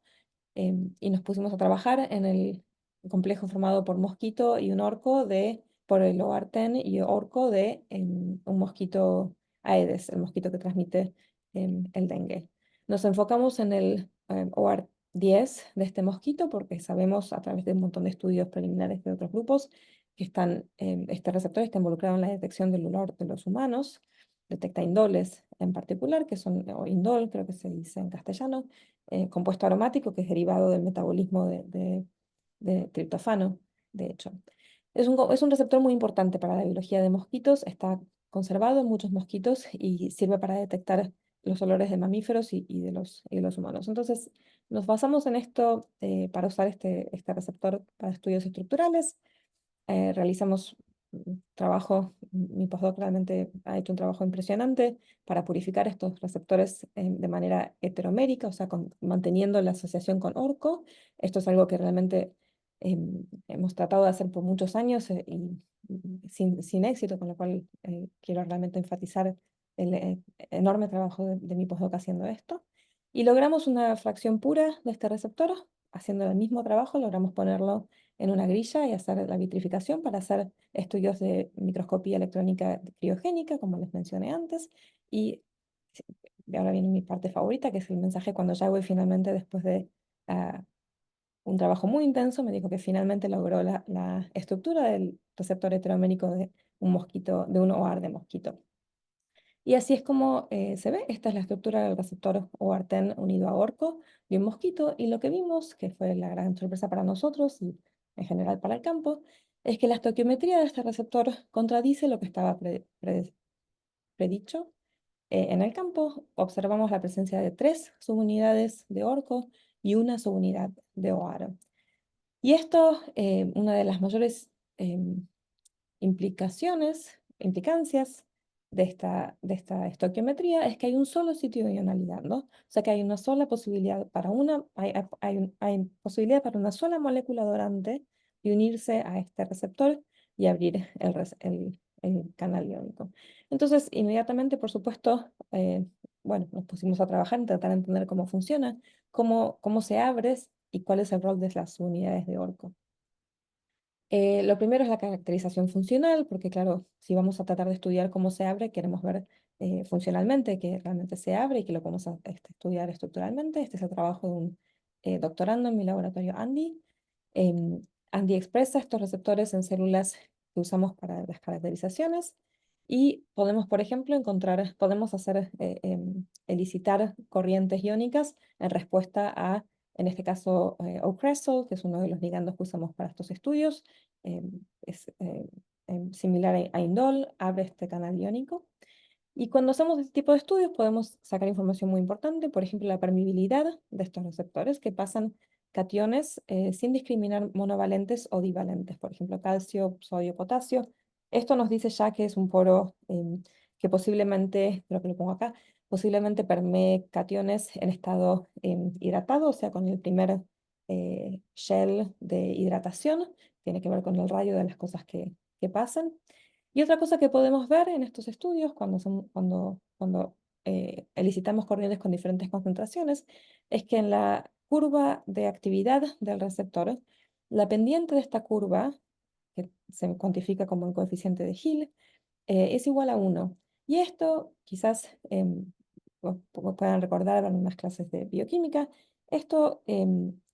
y nos pusimos a trabajar en el complejo formado por mosquito y un orco por el OAR10 y orco de un mosquito Aedes, el mosquito que transmite el dengue. Nos enfocamos en el OAR10 de este mosquito porque sabemos a través de un montón de estudios preliminares de otros grupos que este receptor está involucrado en la detección del olor de los humanos, detecta indoles en particular, que son, o indol creo que se dice en castellano, compuesto aromático que es derivado del metabolismo de triptofano, de hecho. Es un receptor muy importante para la biología de mosquitos, está conservado en muchos mosquitos y sirve para detectar los olores de mamíferos y de los humanos. Entonces, nos basamos en esto para usar este receptor para estudios estructurales. Realizamos trabajo, mi postdoc realmente ha hecho un trabajo impresionante para purificar estos receptores de manera heteromérica, o sea, manteniendo la asociación con orco. Esto es algo que realmente hemos tratado de hacer por muchos años y sin éxito, con lo cual quiero realmente enfatizar el enorme trabajo de mi postdoc haciendo esto. Y logramos una fracción pura de este receptor, haciendo el mismo trabajo, logramos ponerlo en una grilla y hacer la vitrificación para hacer estudios de microscopía electrónica criogénica, como les mencioné antes. Y ahora viene mi parte favorita, que es el mensaje cuando Yagüe finalmente, después de un trabajo muy intenso, me dijo que finalmente logró la estructura del receptor heteromérico de un mosquito, de un OAR de mosquito. Y así es como se ve. Esta es la estructura del receptor OAR10 unido a orco de un mosquito. Y lo que vimos, que fue la gran sorpresa para nosotros y en general para el campo, es que la estoquiometría de este receptor contradice lo que estaba predicho. En el campo observamos la presencia de 3 subunidades de orco y una subunidad de OAR. Y esto, una de las mayores implicancias de esta estoquiometría es que hay un solo sitio de ionalidad, ¿no? O sea que hay una sola posibilidad para hay posibilidad para una sola molécula dorante de unirse a este receptor y abrir el canal iónico. Entonces, inmediatamente, por supuesto, bueno, nos pusimos a trabajar en tratar de entender cómo funciona, cómo se abre y cuál es el rol de las unidades de Orco. Lo primero es la caracterización funcional, porque claro, si vamos a tratar de estudiar cómo se abre, queremos ver funcionalmente que realmente se abre y que lo podemos estudiar estructuralmente. Este es el trabajo de un doctorando en mi laboratorio, Andy. Andy expresa estos receptores en células que usamos para las caracterizaciones y podemos, por ejemplo, podemos hacer, elicitar corrientes iónicas en respuesta a, en este caso, Ocresol, que es uno de los ligandos que usamos para estos estudios. Es similar a indol, abre este canal iónico. Y cuando hacemos este tipo de estudios podemos sacar información muy importante, por ejemplo, la permeabilidad de estos receptores que pasan cationes sin discriminar monovalentes o divalentes, por ejemplo, calcio, sodio, potasio. Esto nos dice ya que es un poro que posiblemente, creo que lo pongo acá, posiblemente permee cationes en estado hidratado, o sea, con el primer shell de hidratación, tiene que ver con el radio de las cosas que pasan. Y otra cosa que podemos ver en estos estudios, cuando elicitamos corrientes con diferentes concentraciones, es que en la curva de actividad del receptor, la pendiente de esta curva, que se cuantifica como el coeficiente de Hill, es igual a 1. Y esto, quizás puedan recordar en unas clases de bioquímica, esto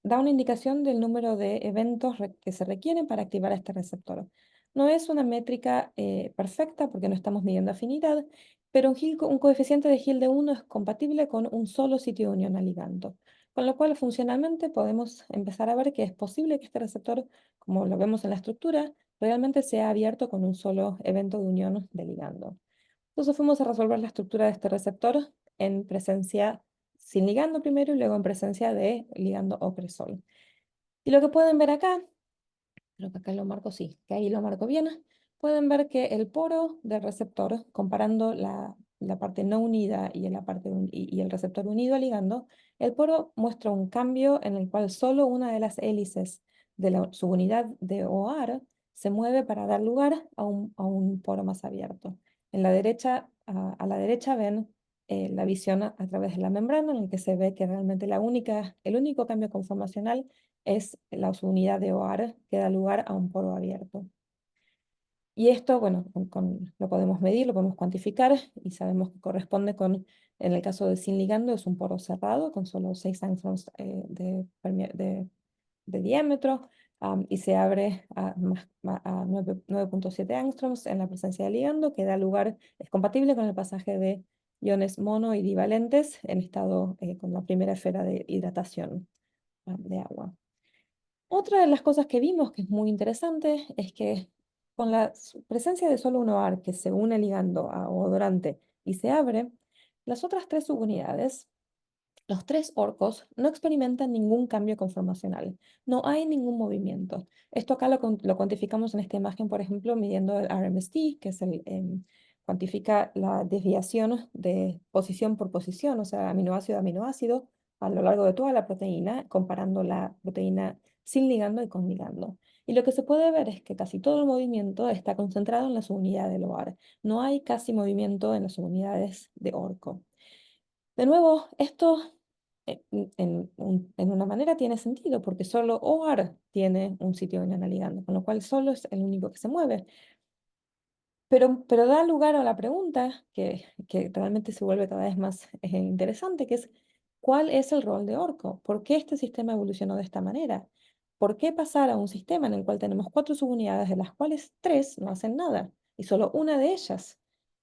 da una indicación del número de eventos que se requieren para activar este receptor. No es una métrica perfecta porque no estamos midiendo afinidad, pero un coeficiente de Hill de 1 es compatible con un solo sitio de unión al ligando. Con lo cual, funcionalmente, podemos empezar a ver que es posible que este receptor, como lo vemos en la estructura, realmente sea abierto con un solo evento de unión de ligando. Entonces fuimos a resolver la estructura de este receptor en presencia sin ligando primero y luego en presencia de ligando ocresol. Y lo que pueden ver acá, creo que acá lo marco, sí, que ahí lo marco bien, pueden ver que el poro del receptor, comparando la parte no unida y el receptor unido al ligando, el poro muestra un cambio en el cual solo una de las hélices de la subunidad de OAR se mueve para dar lugar a un poro más abierto. En la derecha, a la derecha ven la visión a través de la membrana, en el que se ve que realmente el único cambio conformacional es la subunidad de OAR que da lugar a un poro abierto. Y esto, bueno, lo podemos medir, lo podemos cuantificar y sabemos que corresponde con, en el caso de sin ligando, es un poro cerrado con solo 6 angstroms de diámetro y se abre a 9.7 angstroms en la presencia de ligando, que da lugar, es compatible con el pasaje de iones mono y divalentes en estado con la primera esfera de hidratación de agua. Otra de las cosas que vimos que es muy interesante es que con la presencia de solo un OAR que se une ligando a odorante y se abre, las otras tres subunidades, los tres orcos, no experimentan ningún cambio conformacional. No hay ningún movimiento. Esto acá lo cuantificamos en esta imagen, por ejemplo, midiendo el RMST, que es cuantifica la desviación de posición por posición, o sea, aminoácido a aminoácido, a lo largo de toda la proteína, comparando la proteína sin ligando y con ligando. Y lo que se puede ver es que casi todo el movimiento está concentrado en la subunidad del OAR. No hay casi movimiento en las subunidades de orco. De nuevo, esto en una manera tiene sentido porque solo OAR tiene un sitio de ligando, con lo cual solo es el único que se mueve. Pero da lugar a la pregunta que realmente se vuelve cada vez más interesante, que es ¿cuál es el rol de orco? ¿Por qué este sistema evolucionó de esta manera? ¿Por qué pasar a un sistema en el cual tenemos cuatro subunidades, de las cuales tres no hacen nada y solo una de ellas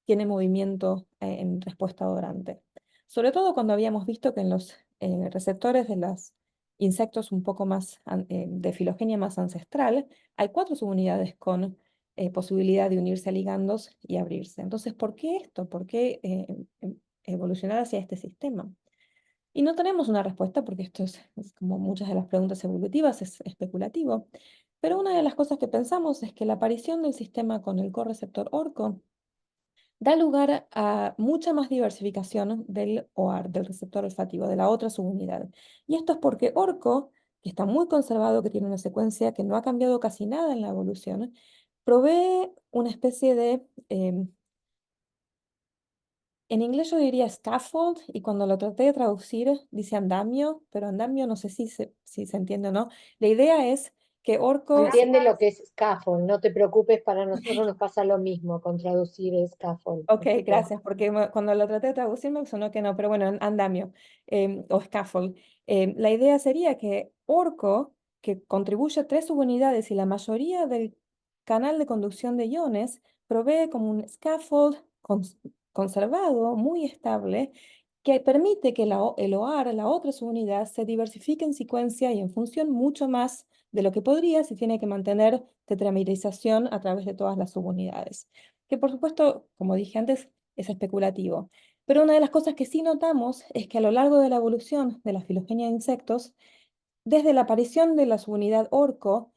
tiene movimiento en respuesta a odorante? Sobre todo cuando habíamos visto que en los receptores de los insectos un poco más de filogenia más ancestral, hay cuatro subunidades con posibilidad de unirse a ligandos y abrirse. Entonces, ¿por qué esto? ¿Por qué evolucionar hacia este sistema? Y no tenemos una respuesta porque esto es como muchas de las preguntas evolutivas, es especulativo. Pero una de las cosas que pensamos es que la aparición del sistema con el correceptor orco da lugar a mucha más diversificación del OAR, del receptor olfativo, de la otra subunidad. Y esto es porque orco, que está muy conservado, que tiene una secuencia que no ha cambiado casi nada en la evolución, provee una especie de, en inglés yo diría scaffold, y cuando lo traté de traducir dice andamio, pero andamio no sé si se entiende o no. La idea es que Se orco... entiende lo que es scaffold, no te preocupes, para nosotros nos pasa lo mismo con traducir scaffold. Ok, Así que gracias, porque cuando lo traté de traducir me sonó que no, pero bueno, andamio o scaffold. La idea sería que orco, que contribuye a tres subunidades y la mayoría del canal de conducción de iones, provee como un scaffold conservado, muy estable, que permite que el OAR, la otra subunidad, se diversifique en secuencia y en función mucho más de lo que podría si tiene que mantener tetramerización a través de todas las subunidades que por supuesto, como dije antes, es especulativo. Pero una de las cosas que sí notamos es que a lo largo de la evolución de la filogenia de insectos, desde la aparición de la subunidad orco,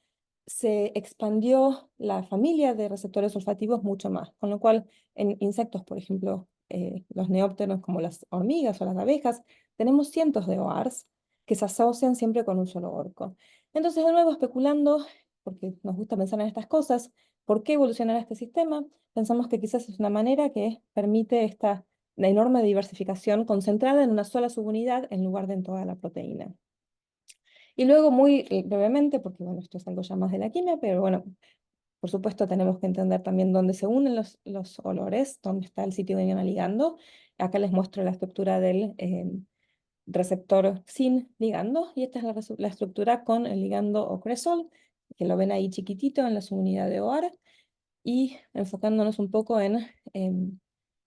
se expandió la familia de receptores olfativos mucho más, con lo cual en insectos, por ejemplo, los neópteros como las hormigas o las abejas, tenemos cientos de OARs que se asocian siempre con un solo orco. Entonces, de nuevo, especulando, porque nos gusta pensar en estas cosas, ¿por qué evolucionará este sistema? Pensamos que quizás es una manera que permite esta la enorme diversificación concentrada en una sola subunidad en lugar de en toda la proteína. Y luego, muy brevemente, porque bueno, esto es algo ya más de la química, pero bueno, por supuesto tenemos que entender también dónde se unen los olores, dónde está el sitio de ion ligando. Acá les muestro la estructura del receptor sin ligando, y esta es la estructura con el ligando o cresol, que lo ven ahí chiquitito en la subunidad de OAR, y enfocándonos un poco en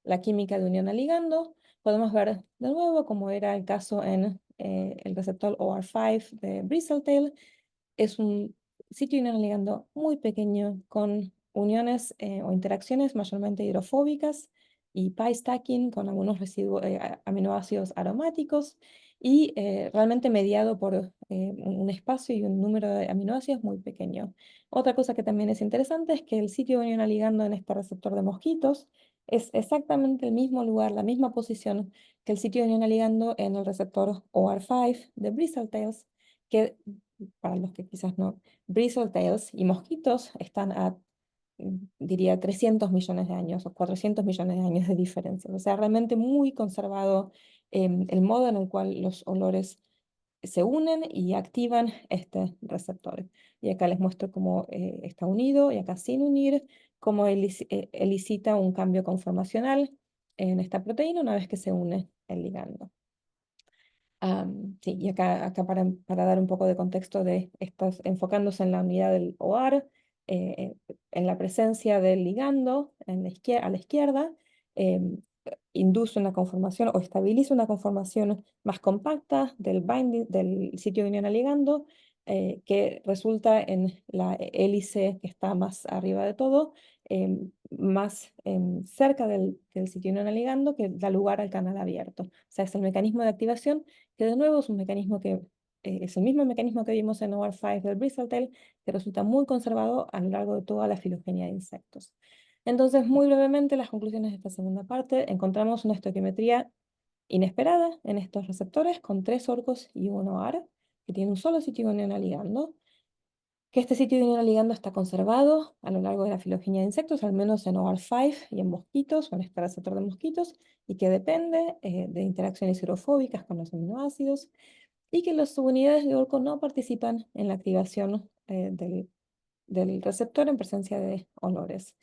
la química de unión a ligando, podemos ver de nuevo, como era el caso en el receptor OR5 de Bristletale, es un sitio de unión a ligando muy pequeño con uniones o interacciones mayormente hidrofóbicas y pi stacking con algunos residuos, aminoácidos aromáticos y realmente mediado por un espacio y un número de aminoácidos muy pequeño. Otra cosa que también es interesante es que el sitio de unión a ligando en este receptor de mosquitos es exactamente el mismo lugar, la misma posición que el sitio de unión a ligando en el receptor OR5 de Bristletales, que para los que quizás no, Bristletales y mosquitos están a, diría, 300 millones de años o 400 millones de años de diferencia. O sea, realmente muy conservado el modo en el cual los olores se unen y activan este receptor. Y acá les muestro cómo está unido y acá sin unir, cómo elicita un cambio conformacional en esta proteína una vez que se une el ligando. Sí, y acá para dar un poco de contexto de estos, enfocándose en la unidad del OAR, en la presencia del ligando a la izquierda, induce una conformación o estabiliza una conformación más compacta del binding, del sitio de unión al ligando, que resulta en la hélice que está más arriba de todo, más cerca del sitio no ligando, que da lugar al canal abierto. O sea, es el mecanismo de activación, que de nuevo es un mecanismo que es el mismo mecanismo que vimos en OR5 del Bristletale, que resulta muy conservado a lo largo de toda la filogenia de insectos. Entonces, muy brevemente, las conclusiones de esta segunda parte: encontramos una estoquiometría inesperada en estos receptores con 3 orcos y 1 AR, que tiene un solo sitio unión ligando, que este sitio de unión ligando está conservado a lo largo de la filogenia de insectos, al menos en OR5 y en mosquitos, o en este receptor de mosquitos, y que depende de interacciones hidrofóbicas con los aminoácidos, y que las subunidades de orco no participan en la activación del receptor en presencia de olores.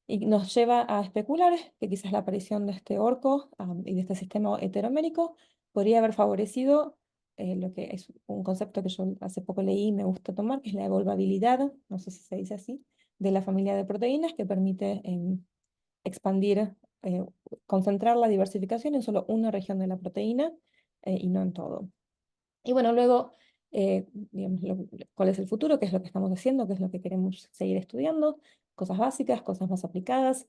Y nos lleva a especular que quizás la aparición de este orco y de este sistema heteromérico podría haber favorecido lo que es un concepto que yo hace poco leí y me gusta tomar, que es la evolvabilidad, no sé si se dice así, de la familia de proteínas, que permite expandir, eh, concentrar la diversificación en solo una región de la proteína y no en todo. Y bueno, luego, digamos, cuál es el futuro, qué es lo que estamos haciendo, qué es lo que queremos seguir estudiando, cosas básicas, cosas más aplicadas.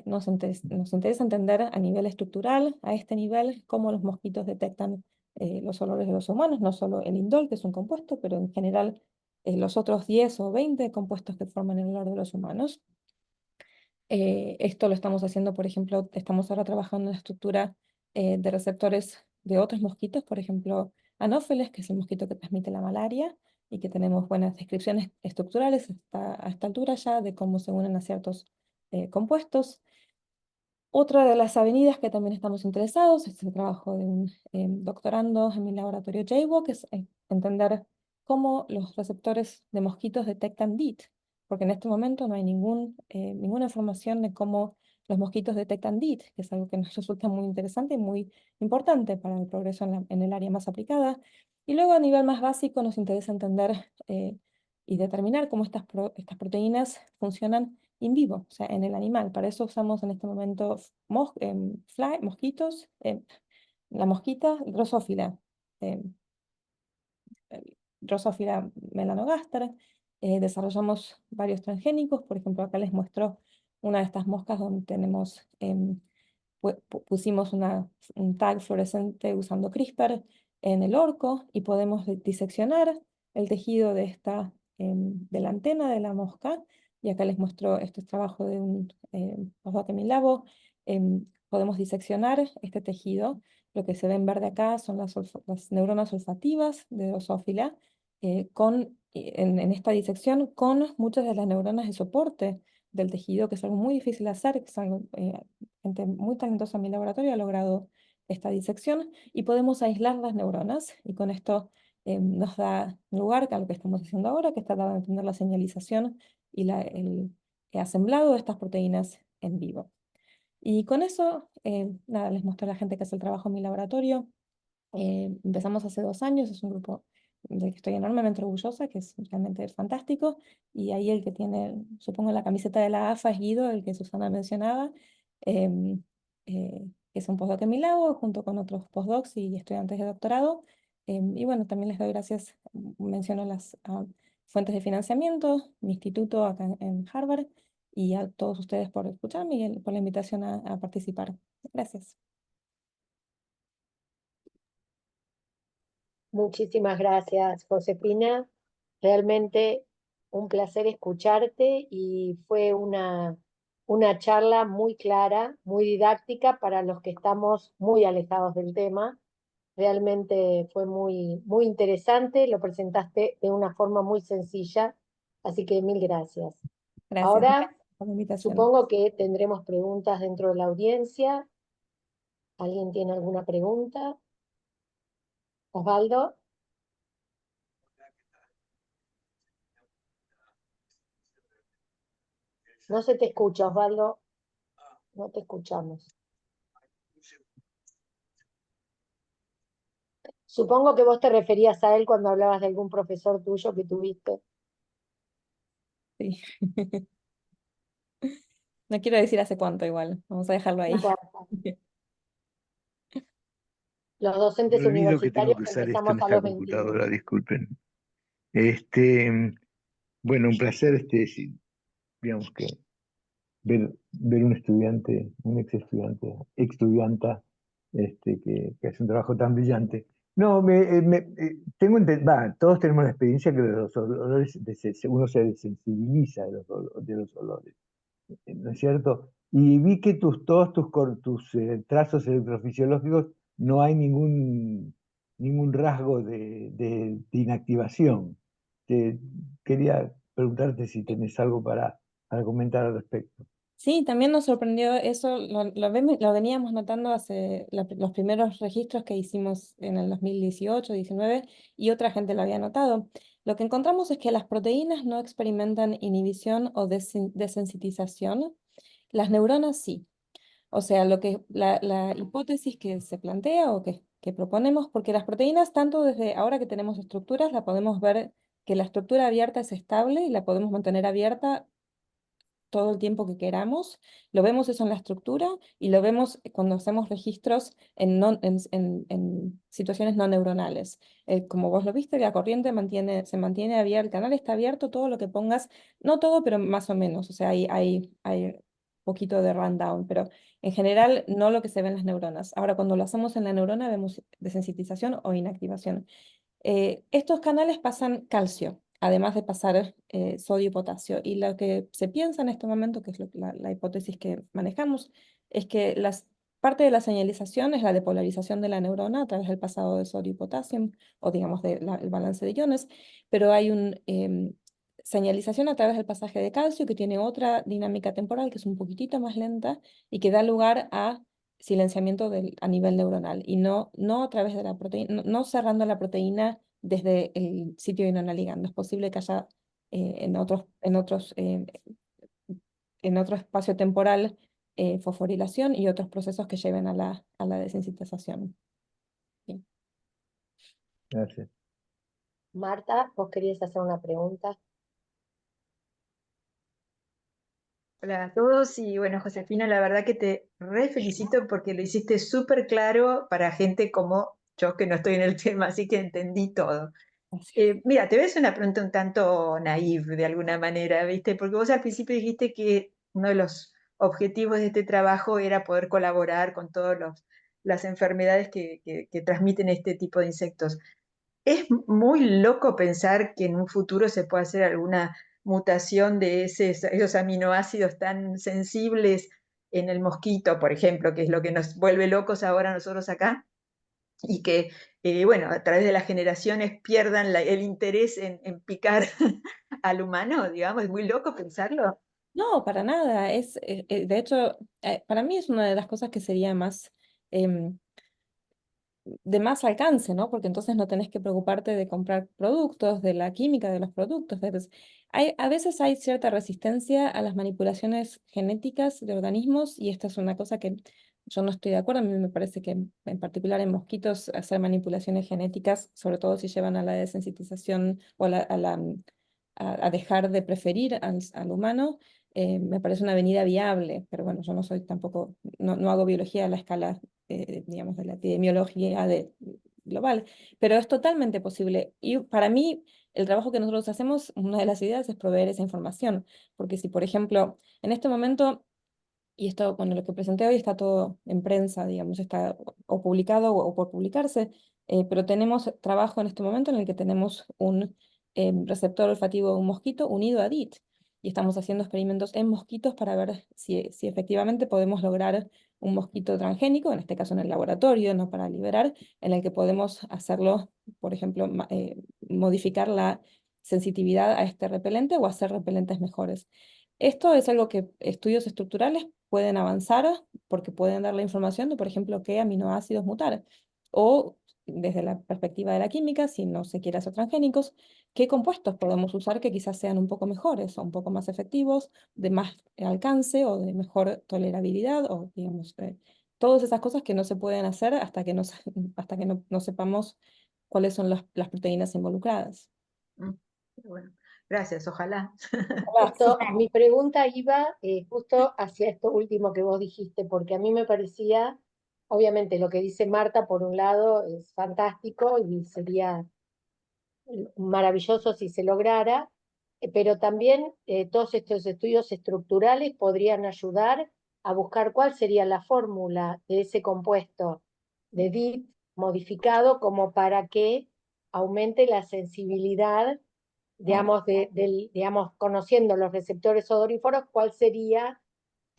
Nos interesa entender a nivel estructural, a este nivel, cómo los mosquitos detectan los olores de los humanos, no solo el indol, que es un compuesto, pero en general los otros 10 o 20 compuestos que forman el olor de los humanos. Esto lo estamos haciendo, por ejemplo, estamos ahora trabajando en la estructura de receptores de otros mosquitos, por ejemplo, Anófeles, que es el mosquito que transmite la malaria, y que tenemos buenas descripciones estructurales a esta altura ya de cómo se unen a ciertos compuestos. Otra de las avenidas que también estamos interesados es el trabajo de un doctorando en mi laboratorio JWO, que es entender cómo los receptores de mosquitos detectan DIT, porque en este momento no hay ninguna información de cómo los mosquitos detectan DIT, que es algo que nos resulta muy interesante y muy importante para el progreso en el área más aplicada. Y luego a nivel más básico nos interesa entender y determinar cómo estas proteínas funcionan in vivo, o sea, en el animal. Para eso usamos en este momento mosquitos, la mosquita Drosophila, em, Drosophila melanogaster. Desarrollamos varios transgénicos, por ejemplo, acá les muestro una de estas moscas donde tenemos, pusimos un tag fluorescente usando CRISPR en el orco y podemos diseccionar el tejido de la antena de la mosca. Y acá les muestro, este es trabajo de un postdoc en mi labo. Podemos diseccionar este tejido. Lo que se ve en verde acá son las neuronas olfativas de Drosophila, en esta disección con muchas de las neuronas de soporte del tejido, que es algo muy difícil de hacer, que es algo, gente muy talentosa en mi laboratorio ha logrado esta disección, y podemos aislar las neuronas, y con esto nos da lugar a lo que estamos haciendo ahora, que es tratar de entender la señalización y el asemblado de estas proteínas en vivo. Y con eso, nada, les muestro a la gente que hace el trabajo en mi laboratorio. Empezamos hace 2 años, es un grupo del que estoy enormemente orgullosa, que es realmente fantástico, y ahí el que tiene, supongo, la camiseta de la AFA es Guido, el que Susana mencionaba, em, que es un postdoc en mi labo, junto con otros postdocs y estudiantes de doctorado. Y bueno, también les doy gracias, menciono las fuentes de financiamiento, mi instituto acá en Harvard, y a todos ustedes por escucharme y por la invitación a participar. Gracias. Muchísimas gracias, Josefina. Realmente un placer escucharte y fue una charla muy clara, muy didáctica para los que estamos muy alejados del tema. Realmente fue muy interesante, lo presentaste de una forma muy sencilla, así que mil gracias. Gracias Ahora por la invitación. supongo que tendremos preguntas dentro de la audiencia. ¿Alguien tiene alguna pregunta? Osvaldo, no se te escucha, Osvaldo, no te escuchamos. Supongo que vos te referías a él cuando hablabas de algún profesor tuyo que tuviste. Sí. No quiero decir hace cuánto igual, vamos a dejarlo No ahí. importa. Los Me docentes olvido que tengo universitarios que usar esto en empezamos a esta los 22. computadora, disculpen. Este, bueno, un placer, sí, digamos que ver un estudiante, un estudianta, que hace un trabajo tan brillante. No, todos tenemos la experiencia que los olores, uno se desensibiliza de los olores, ¿no es cierto? Y vi que todos tus trazos electrofisiológicos no hay ningún rasgo de inactivación. Te- Quería preguntarte si tenés algo para comentar al respecto. Sí, también nos sorprendió eso, lo veníamos notando hace los primeros registros que hicimos en el 2018-19 y otra gente lo había notado. Lo que encontramos es que las proteínas no experimentan inhibición o desensitización, las neuronas sí. O sea, la hipótesis que se plantea o que proponemos, porque las proteínas, tanto desde ahora que tenemos estructuras, la podemos ver que la estructura abierta es estable y la podemos mantener abierta todo el tiempo que queramos. Lo vemos eso en la estructura y lo vemos cuando hacemos registros en situaciones no neuronales. Como vos lo viste, la corriente se mantiene abierta, el canal está abierto, todo lo que pongas, no todo, pero más o menos. O sea, hay poquito de rundown, pero en general no lo que se ve en las neuronas. Ahora, cuando lo hacemos en la neurona, vemos desensitización o inactivación. Estos canales pasan calcio, además de pasar sodio y potasio. Y lo que se piensa en este momento, que es la hipótesis que manejamos, es que parte de la señalización es la depolarización de la neurona a través del pasado de sodio y potasio, o digamos el balance de iones, pero hay una señalización a través del pasaje de calcio que tiene otra dinámica temporal que es un poquitito más lenta y que da lugar a silenciamiento a nivel neuronal y no a través de la proteína, no cerrando la proteína desde el sitio de una ligando. Es posible que haya en otro espacio temporal fosforilación y otros procesos que lleven a la desensitización. Sí. Gracias. Marta, vos querías hacer una pregunta. Hola a todos y bueno, Josefina, la verdad que te re felicito porque lo hiciste súper claro para gente como yo que no estoy en el tema, así que entendí todo. Gracias. Mira, te ves una pregunta un tanto naive de alguna manera, ¿viste? Porque vos al principio dijiste que uno de los objetivos de este trabajo era poder colaborar con todas las enfermedades que transmiten este tipo de insectos. Es muy loco pensar que en un futuro se puede hacer alguna mutación de esos aminoácidos tan sensibles en el mosquito, por ejemplo, que es lo que nos vuelve locos ahora nosotros acá, y que, bueno, a través de las generaciones pierdan el interés en picar al humano, digamos, es muy loco pensarlo. No, para nada. De hecho, para mí es una de las cosas que sería más em, de más alcance, ¿no? Porque entonces no tenés que preocuparte de comprar productos, de la química de los productos. A veces hay cierta resistencia a las manipulaciones genéticas de organismos y esta es una cosa que yo no estoy de acuerdo. A mí me parece que en particular en mosquitos hacer manipulaciones genéticas, sobre todo si llevan a la desensitización o a dejar de preferir al humano, me parece una avenida viable, pero bueno, yo no soy tampoco, no hago biología a la escala digamos, de la epidemiología global, pero es totalmente posible. Y para mí, el trabajo que nosotros hacemos, una de las ideas es proveer esa información, porque si, por ejemplo, en este momento, y esto, bueno, lo que presenté hoy está todo en prensa, digamos, está o publicado o por publicarse, pero tenemos trabajo en este momento en el que tenemos un receptor olfativo de un mosquito unido a DIT. Y estamos haciendo experimentos en mosquitos para ver si efectivamente podemos lograr un mosquito transgénico, en este caso en el laboratorio, no para liberar, en el que podemos hacerlo, por ejemplo, modificar la sensitividad a este repelente o hacer repelentes mejores. Esto es algo que estudios estructurales pueden avanzar porque pueden dar la información de, por ejemplo, qué aminoácidos mutar. O desde la perspectiva de la química, si no se quiere hacer transgénicos, qué compuestos podemos usar que quizás sean un poco mejores o un poco más efectivos, de más alcance o de mejor tolerabilidad, o digamos, todas esas cosas que no se pueden hacer hasta que hasta que no sepamos cuáles son las proteínas involucradas. Mm, pero bueno, gracias, ojalá. Ojalá. Mi pregunta iba justo hacia esto último que vos dijiste, porque a mí me parecía, obviamente lo que dice Marta, por un lado, es fantástico y sería maravilloso si se lograra, pero también todos estos estudios estructurales podrían ayudar a buscar cuál sería la fórmula de ese compuesto de DIT modificado como para que aumente la sensibilidad, digamos, digamos, conociendo los receptores odoríferos, cuál sería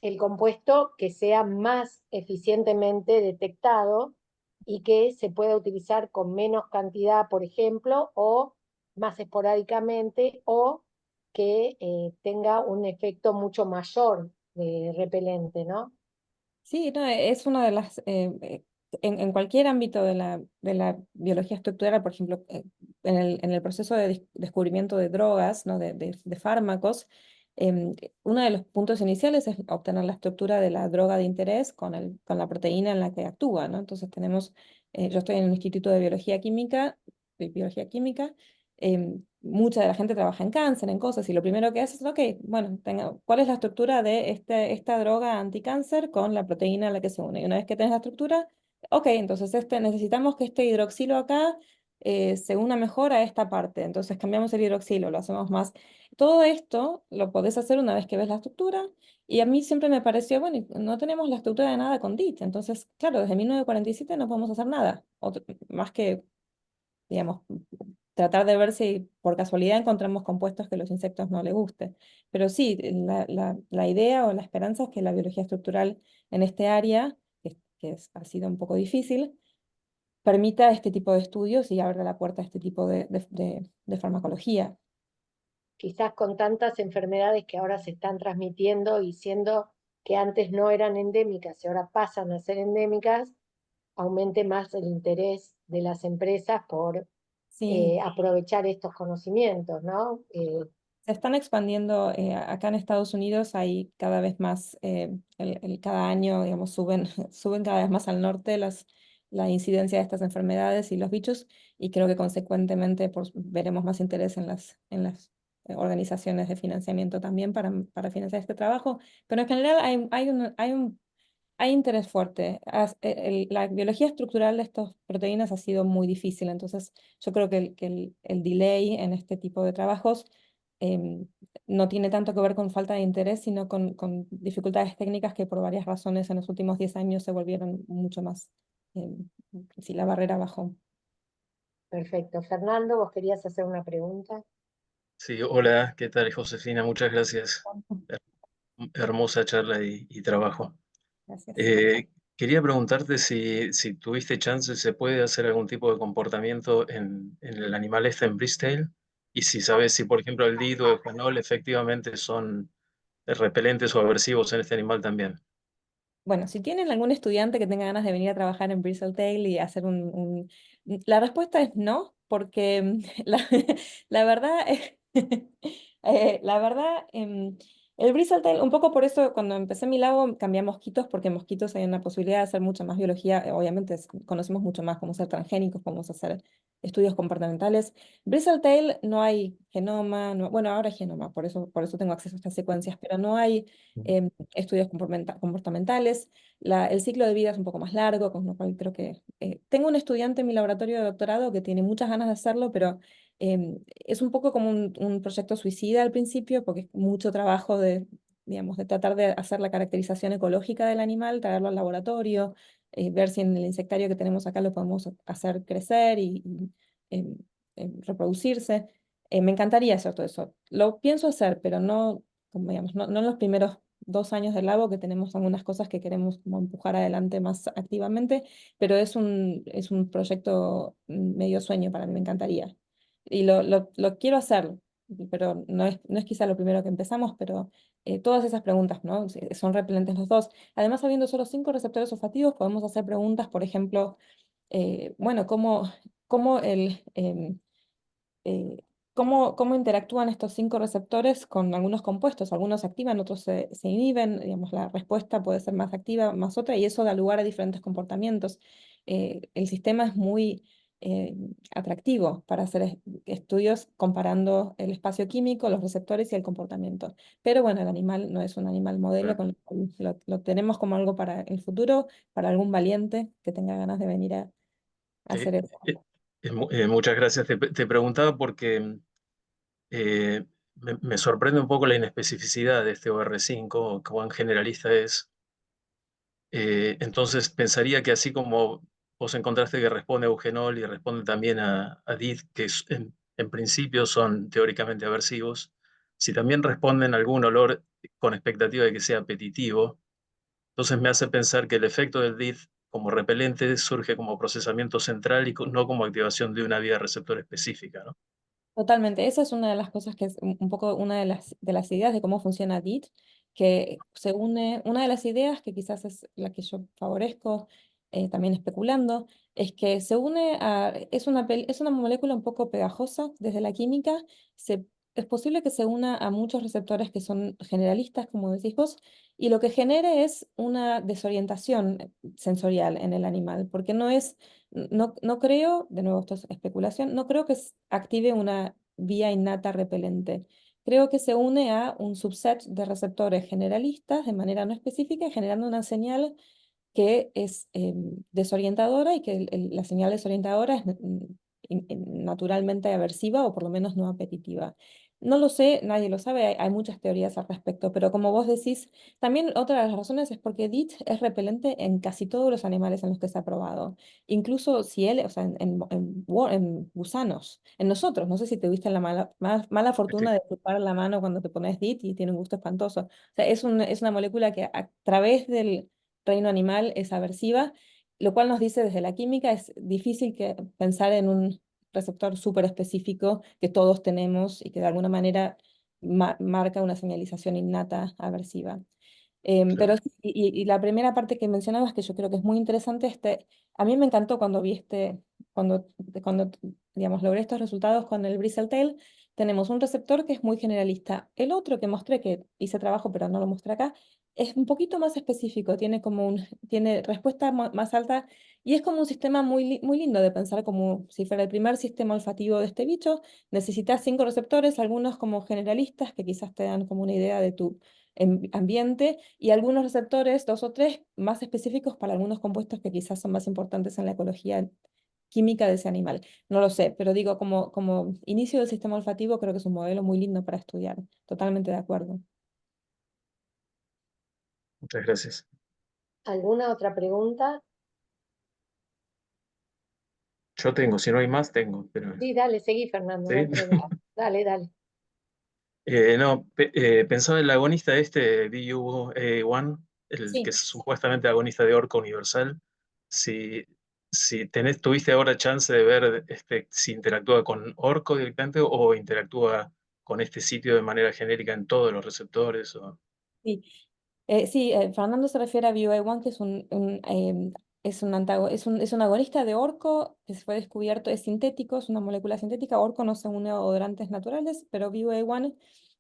el compuesto que sea más eficientemente detectado y que se pueda utilizar con menos cantidad, por ejemplo, o más esporádicamente, o que tenga un efecto mucho mayor de repelente, ¿no? Sí, no, es una de las, en cualquier ámbito de la biología estructural, por ejemplo, en el proceso de descubrimiento de drogas, ¿no? De fármacos, uno de los puntos iniciales es obtener la estructura de la droga de interés con la proteína en la que actúa, ¿no? Entonces tenemos, yo estoy en un instituto de biología química, mucha de la gente trabaja en cáncer, en cosas, y lo primero que hace es, ok, bueno, ¿cuál es la estructura de esta droga anticáncer con la proteína a la que se une? Y una vez que tenés la estructura, ok, entonces necesitamos que este hidroxilo acá se una mejor a esta parte, entonces cambiamos el hidroxilo, lo hacemos más. Todo esto lo podés hacer una vez que ves la estructura, y a mí siempre me pareció, bueno, y no tenemos la estructura de nada con DIT, entonces, claro, desde 1947 no podemos hacer nada, más que, digamos, tratar de ver si por casualidad encontramos compuestos que a los insectos no les guste. Pero sí, la idea o la esperanza es que la biología estructural en este área, ha sido un poco difícil, permita este tipo de estudios y abra la puerta a este tipo de farmacología. Quizás con tantas enfermedades que ahora se están transmitiendo y siendo que antes no eran endémicas y ahora pasan a ser endémicas, aumente más el interés de las empresas por Sí, aprovechar estos conocimientos, ¿no? se están expandiendo acá en Estados Unidos, hay cada vez más, cada año, digamos, suben cada vez más al norte la incidencia de estas enfermedades y los bichos, y creo que consecuentemente veremos más interés en las organizaciones de financiamiento también para financiar este trabajo, pero en general hay interés fuerte. La biología estructural de estas proteínas ha sido muy difícil, entonces yo creo que el delay en este tipo de trabajos em, no tiene tanto que ver con falta de interés, sino con dificultades técnicas que por varias razones en los últimos 10 años se volvieron mucho más, em, si la barrera bajó. Perfecto. Fernando, vos querías hacer una pregunta. Sí, hola, ¿qué tal, Josefina? Muchas gracias. Her- Hermosa charla y trabajo. Gracias. Eh, Quería preguntarte si tuviste chance, ¿se puede hacer algún tipo de comportamiento en el animal este en Bristol? Y si sabes si, por ejemplo, el DID o el fenol efectivamente son repelentes o aversivos en este animal también. Bueno, si tienen algún estudiante que tenga ganas de venir a trabajar en Bristletale y hacer La respuesta es no, porque la verdad es... la verdad, el Bristletale, un poco por eso cuando empecé mi labo cambié a mosquitos, porque en mosquitos hay una posibilidad de hacer mucha más biología. Obviamente conocemos mucho más cómo ser transgénicos, cómo hacer estudios comportamentales. Bristletale no hay genoma, bueno, ahora hay genoma, por eso tengo acceso a estas secuencias, pero no hay estudios comportamentales. El ciclo de vida es un poco más largo, con lo cual creo que... tengo un estudiante en mi laboratorio de doctorado que tiene muchas ganas de hacerlo, pero es un poco como un proyecto suicida al principio, porque es mucho trabajo digamos, de tratar de hacer la caracterización ecológica del animal, traerlo al laboratorio, ver si en el insectario que tenemos acá lo podemos hacer crecer y, em, reproducirse. Me encantaría hacer todo eso. Lo pienso hacer, pero no, como digamos, no en los primeros 2 años del labo, que tenemos algunas cosas que queremos como empujar adelante más activamente, pero es un proyecto medio sueño para mí, me encantaría. Y lo quiero hacer, pero no es quizá lo primero que empezamos, pero todas esas preguntas, ¿no? Si son repelentes los dos. Además, habiendo solo 5 receptores olfativos, podemos hacer preguntas, por ejemplo, bueno, cómo eh, cómo interactúan estos 5 receptores con algunos compuestos. Algunos se activan, otros se inhiben, digamos, la respuesta puede ser más activa, más otra, y eso da lugar a diferentes comportamientos. El sistema es muy atractivo para hacer estudios comparando el espacio químico, los receptores y el comportamiento. Pero bueno, el animal no es un animal modelo, con lo cual lo tenemos como algo para el futuro, para algún valiente que tenga ganas de venir a Eh, hacer eso. eh, Muchas gracias. Te preguntaba porque me sorprende un poco la inespecificidad de este OR5, cuán generalista es. Entonces pensaría que así como vos encontraste que responde a eugenol y responde también a DID, que en principio son teóricamente aversivos, si también responden a algún olor con expectativa de que sea apetitivo, entonces me hace pensar que el efecto del DID como repelente surge como procesamiento central y no como activación de una vía receptor específica, ¿no? Totalmente, esa es una de las cosas que es un poco una de las ideas de cómo funciona DIT, que se une, una de las ideas que quizás es la que yo favorezco, también especulando, es que se une a, es una molécula un poco pegajosa desde la química, es posible que se una a muchos receptores que son generalistas, como decís vos, y lo que genere es una desorientación sensorial en el animal, porque no creo, de nuevo esto es especulación, no creo que active una vía innata repelente. Creo que se une a un subset de receptores generalistas de manera no específica, generando una señal que es desorientadora y que la señal desorientadora es naturalmente aversiva o por lo menos no apetitiva. No lo sé, nadie lo sabe, hay muchas teorías al respecto, pero como vos decís, también otra de las razones es porque DIT es repelente en casi todos los animales en los que se ha probado. Incluso si él, o sea, en gusanos, en nosotros, no sé si tuviste la mala fortuna Este, de chupar la mano cuando te pones DIT y tiene un gusto espantoso. O sea, es una molécula que a través del reino animal es aversiva, lo cual nos dice desde la química es difícil pensar en un receptor súper específico que todos tenemos y que de alguna manera marca una señalización innata aversiva. Pero claro. y la primera parte que mencionabas, que yo creo que es muy interesante, a mí me encantó cuando vi cuando digamos, logré estos resultados con el Bristletale. Tenemos un receptor que es muy generalista. El otro que mostré, que hice trabajo pero no lo mostré acá, es un poquito más específico, tiene respuesta más alta y es como un sistema muy lindo de pensar como si fuera el primer sistema olfativo de este bicho. Necesitas 5 receptores, algunos como generalistas que quizás te dan como una idea de tu ambiente y algunos receptores, 2 o 3, más específicos para algunos compuestos que quizás son más importantes en la ecología química de ese animal. No lo sé, pero digo, como inicio del sistema olfativo, creo que es un modelo muy lindo para estudiar. Totalmente de acuerdo. Muchas gracias. ¿Alguna otra pregunta? Yo tengo, si no hay más, tengo, pero Sí, dale, seguí, Fernando, no ¿sí? hay problema. Dale, dale. No, pensaba en el agonista este, BUA1, el que Sí. es supuestamente agonista de Orca Universal. Si, si tuviste ahora chance de ver si interactúa con Orco directamente o interactúa con este sitio de manera genérica en todos los receptores. Sí, sí, Fernando se refiere a BUA1, que es un agonista de orco que se fue descubierto, es sintético, es una molécula sintética. Orco no se une a odorantes naturales, pero BUA1,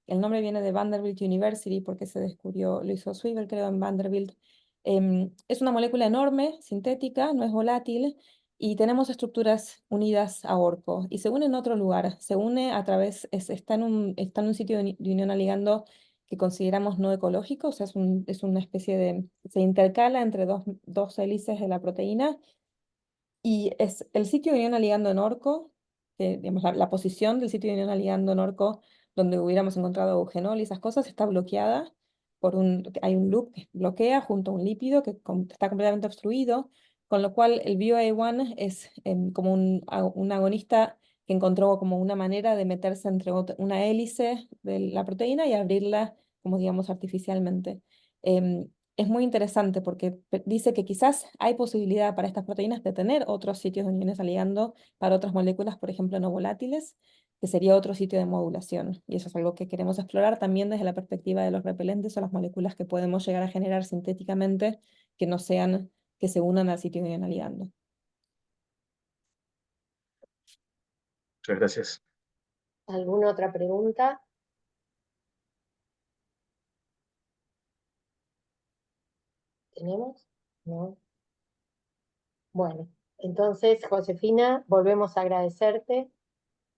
el nombre viene de Vanderbilt University porque se descubrió, lo hizo Swivel, creo, en Vanderbilt. Es una molécula enorme, sintética, no es volátil, y tenemos estructuras unidas a orco. Y se une en otro lugar, se une a través, está en un sitio de unión a ligando que consideramos no ecológico, o sea, es una especie se intercala entre dos hélices de la proteína y es el sitio de unión a ligando en orco, digamos, la posición del sitio de unión a ligando en orco donde hubiéramos encontrado eugenol y esas cosas está bloqueada hay un loop que bloquea junto a un lípido que está completamente obstruido, con lo cual el BioA1 es como un agonista que encontró como una manera de meterse entre una hélice de la proteína y abrirla, como digamos, artificialmente. Em, es muy interesante porque dice que quizás hay posibilidad para estas proteínas de tener otros sitios de uniones a ligando para otras moléculas, por ejemplo, no volátiles, que sería otro sitio de modulación. Y eso es algo que queremos explorar también desde la perspectiva de los repelentes o las moléculas que podemos llegar a generar sintéticamente que no sean, que se unan al sitio de unión a ligando. Muchas gracias. ¿Alguna otra pregunta? ¿Tenemos? No. Bueno, entonces, Josefina, volvemos a agradecerte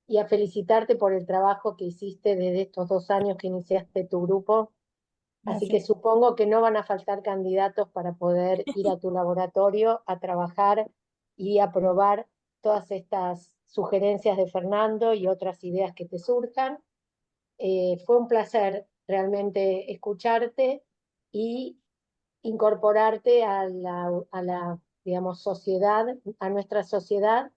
y a felicitarte por el trabajo que hiciste desde estos 2 años que iniciaste tu grupo. Así que Gracias. supongo que no van a faltar candidatos para poder ir a tu laboratorio a trabajar y a probar todas estas sugerencias de Fernando y otras ideas que te surjan. Fue un placer realmente escucharte y incorporarte a la, digamos, sociedad, a nuestra sociedad,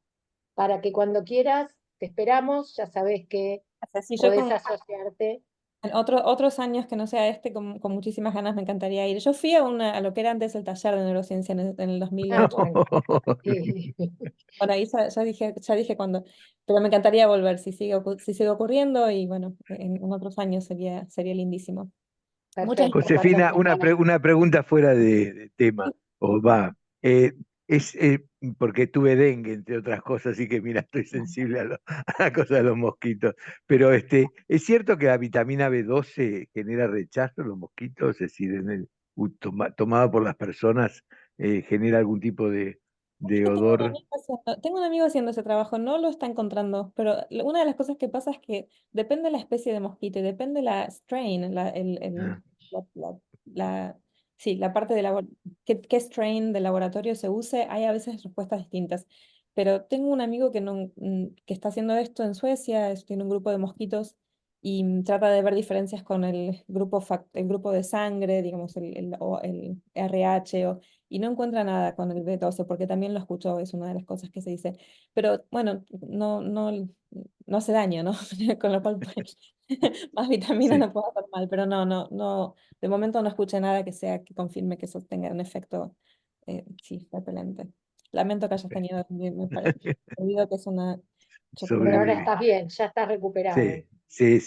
para que cuando quieras, te esperamos, ya sabes que Así yo podés asociarte. en otros años que no sea este, con muchísimas ganas me encantaría ir. Yo fui a lo que era antes el taller de neurociencia en el Ah, 2008. bueno. Sí. Bueno, ahí ya dije cuándo, pero me encantaría volver si sigue ocurriendo y bueno, en otros años sería lindísimo. Muchas Perfecto, Josefina, perfecto. una pregunta fuera de tema, o va, es porque tuve dengue, entre otras cosas, así que mira, estoy sensible a la cosa de los mosquitos. Pero ¿es cierto que la vitamina B12 genera rechazo en los mosquitos? Es decir, tomada por las personas, genera algún tipo de odor. Tengo un amigo haciendo ese trabajo, no lo está encontrando, pero una de las cosas que pasa es que depende de la especie de mosquito y depende la strain, Ah, la, la- sí, la parte de qué strain de laboratorio se use, hay a veces respuestas distintas. Pero tengo un amigo que está haciendo esto en Suecia, tiene un grupo de mosquitos y trata de ver diferencias con el grupo de sangre, digamos, el RH y no encuentra nada con el B12, porque también lo escuchó, es una de las cosas que se dice. Pero bueno, no hace daño, ¿no? Con lo cual, pues, más vitamina sí. no puede hacer mal, pero no, de momento no escuché nada que confirme que eso tenga un efecto, sí, repelente. Lamento que hayas tenido, me parece, olvido que es una... Pero ahora Sobreviví. estás bien, ya estás recuperado. Sí,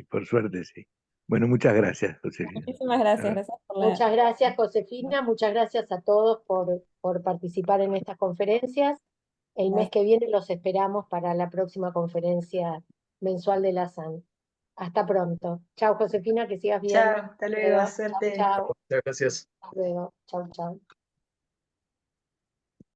por suerte sí. Bueno, muchas gracias, Josefina. Muchísimas gracias, gracias por Muchas gracias, Josefina. Muchas gracias a todos por participar en estas conferencias. El mes que viene los esperamos para la próxima conferencia mensual de la SAN. Hasta pronto. Chao, Josefina, que sigas bien. Chao, hasta luego, Chao, suerte. chao. Muchas gracias. Hasta luego. Chao, chao.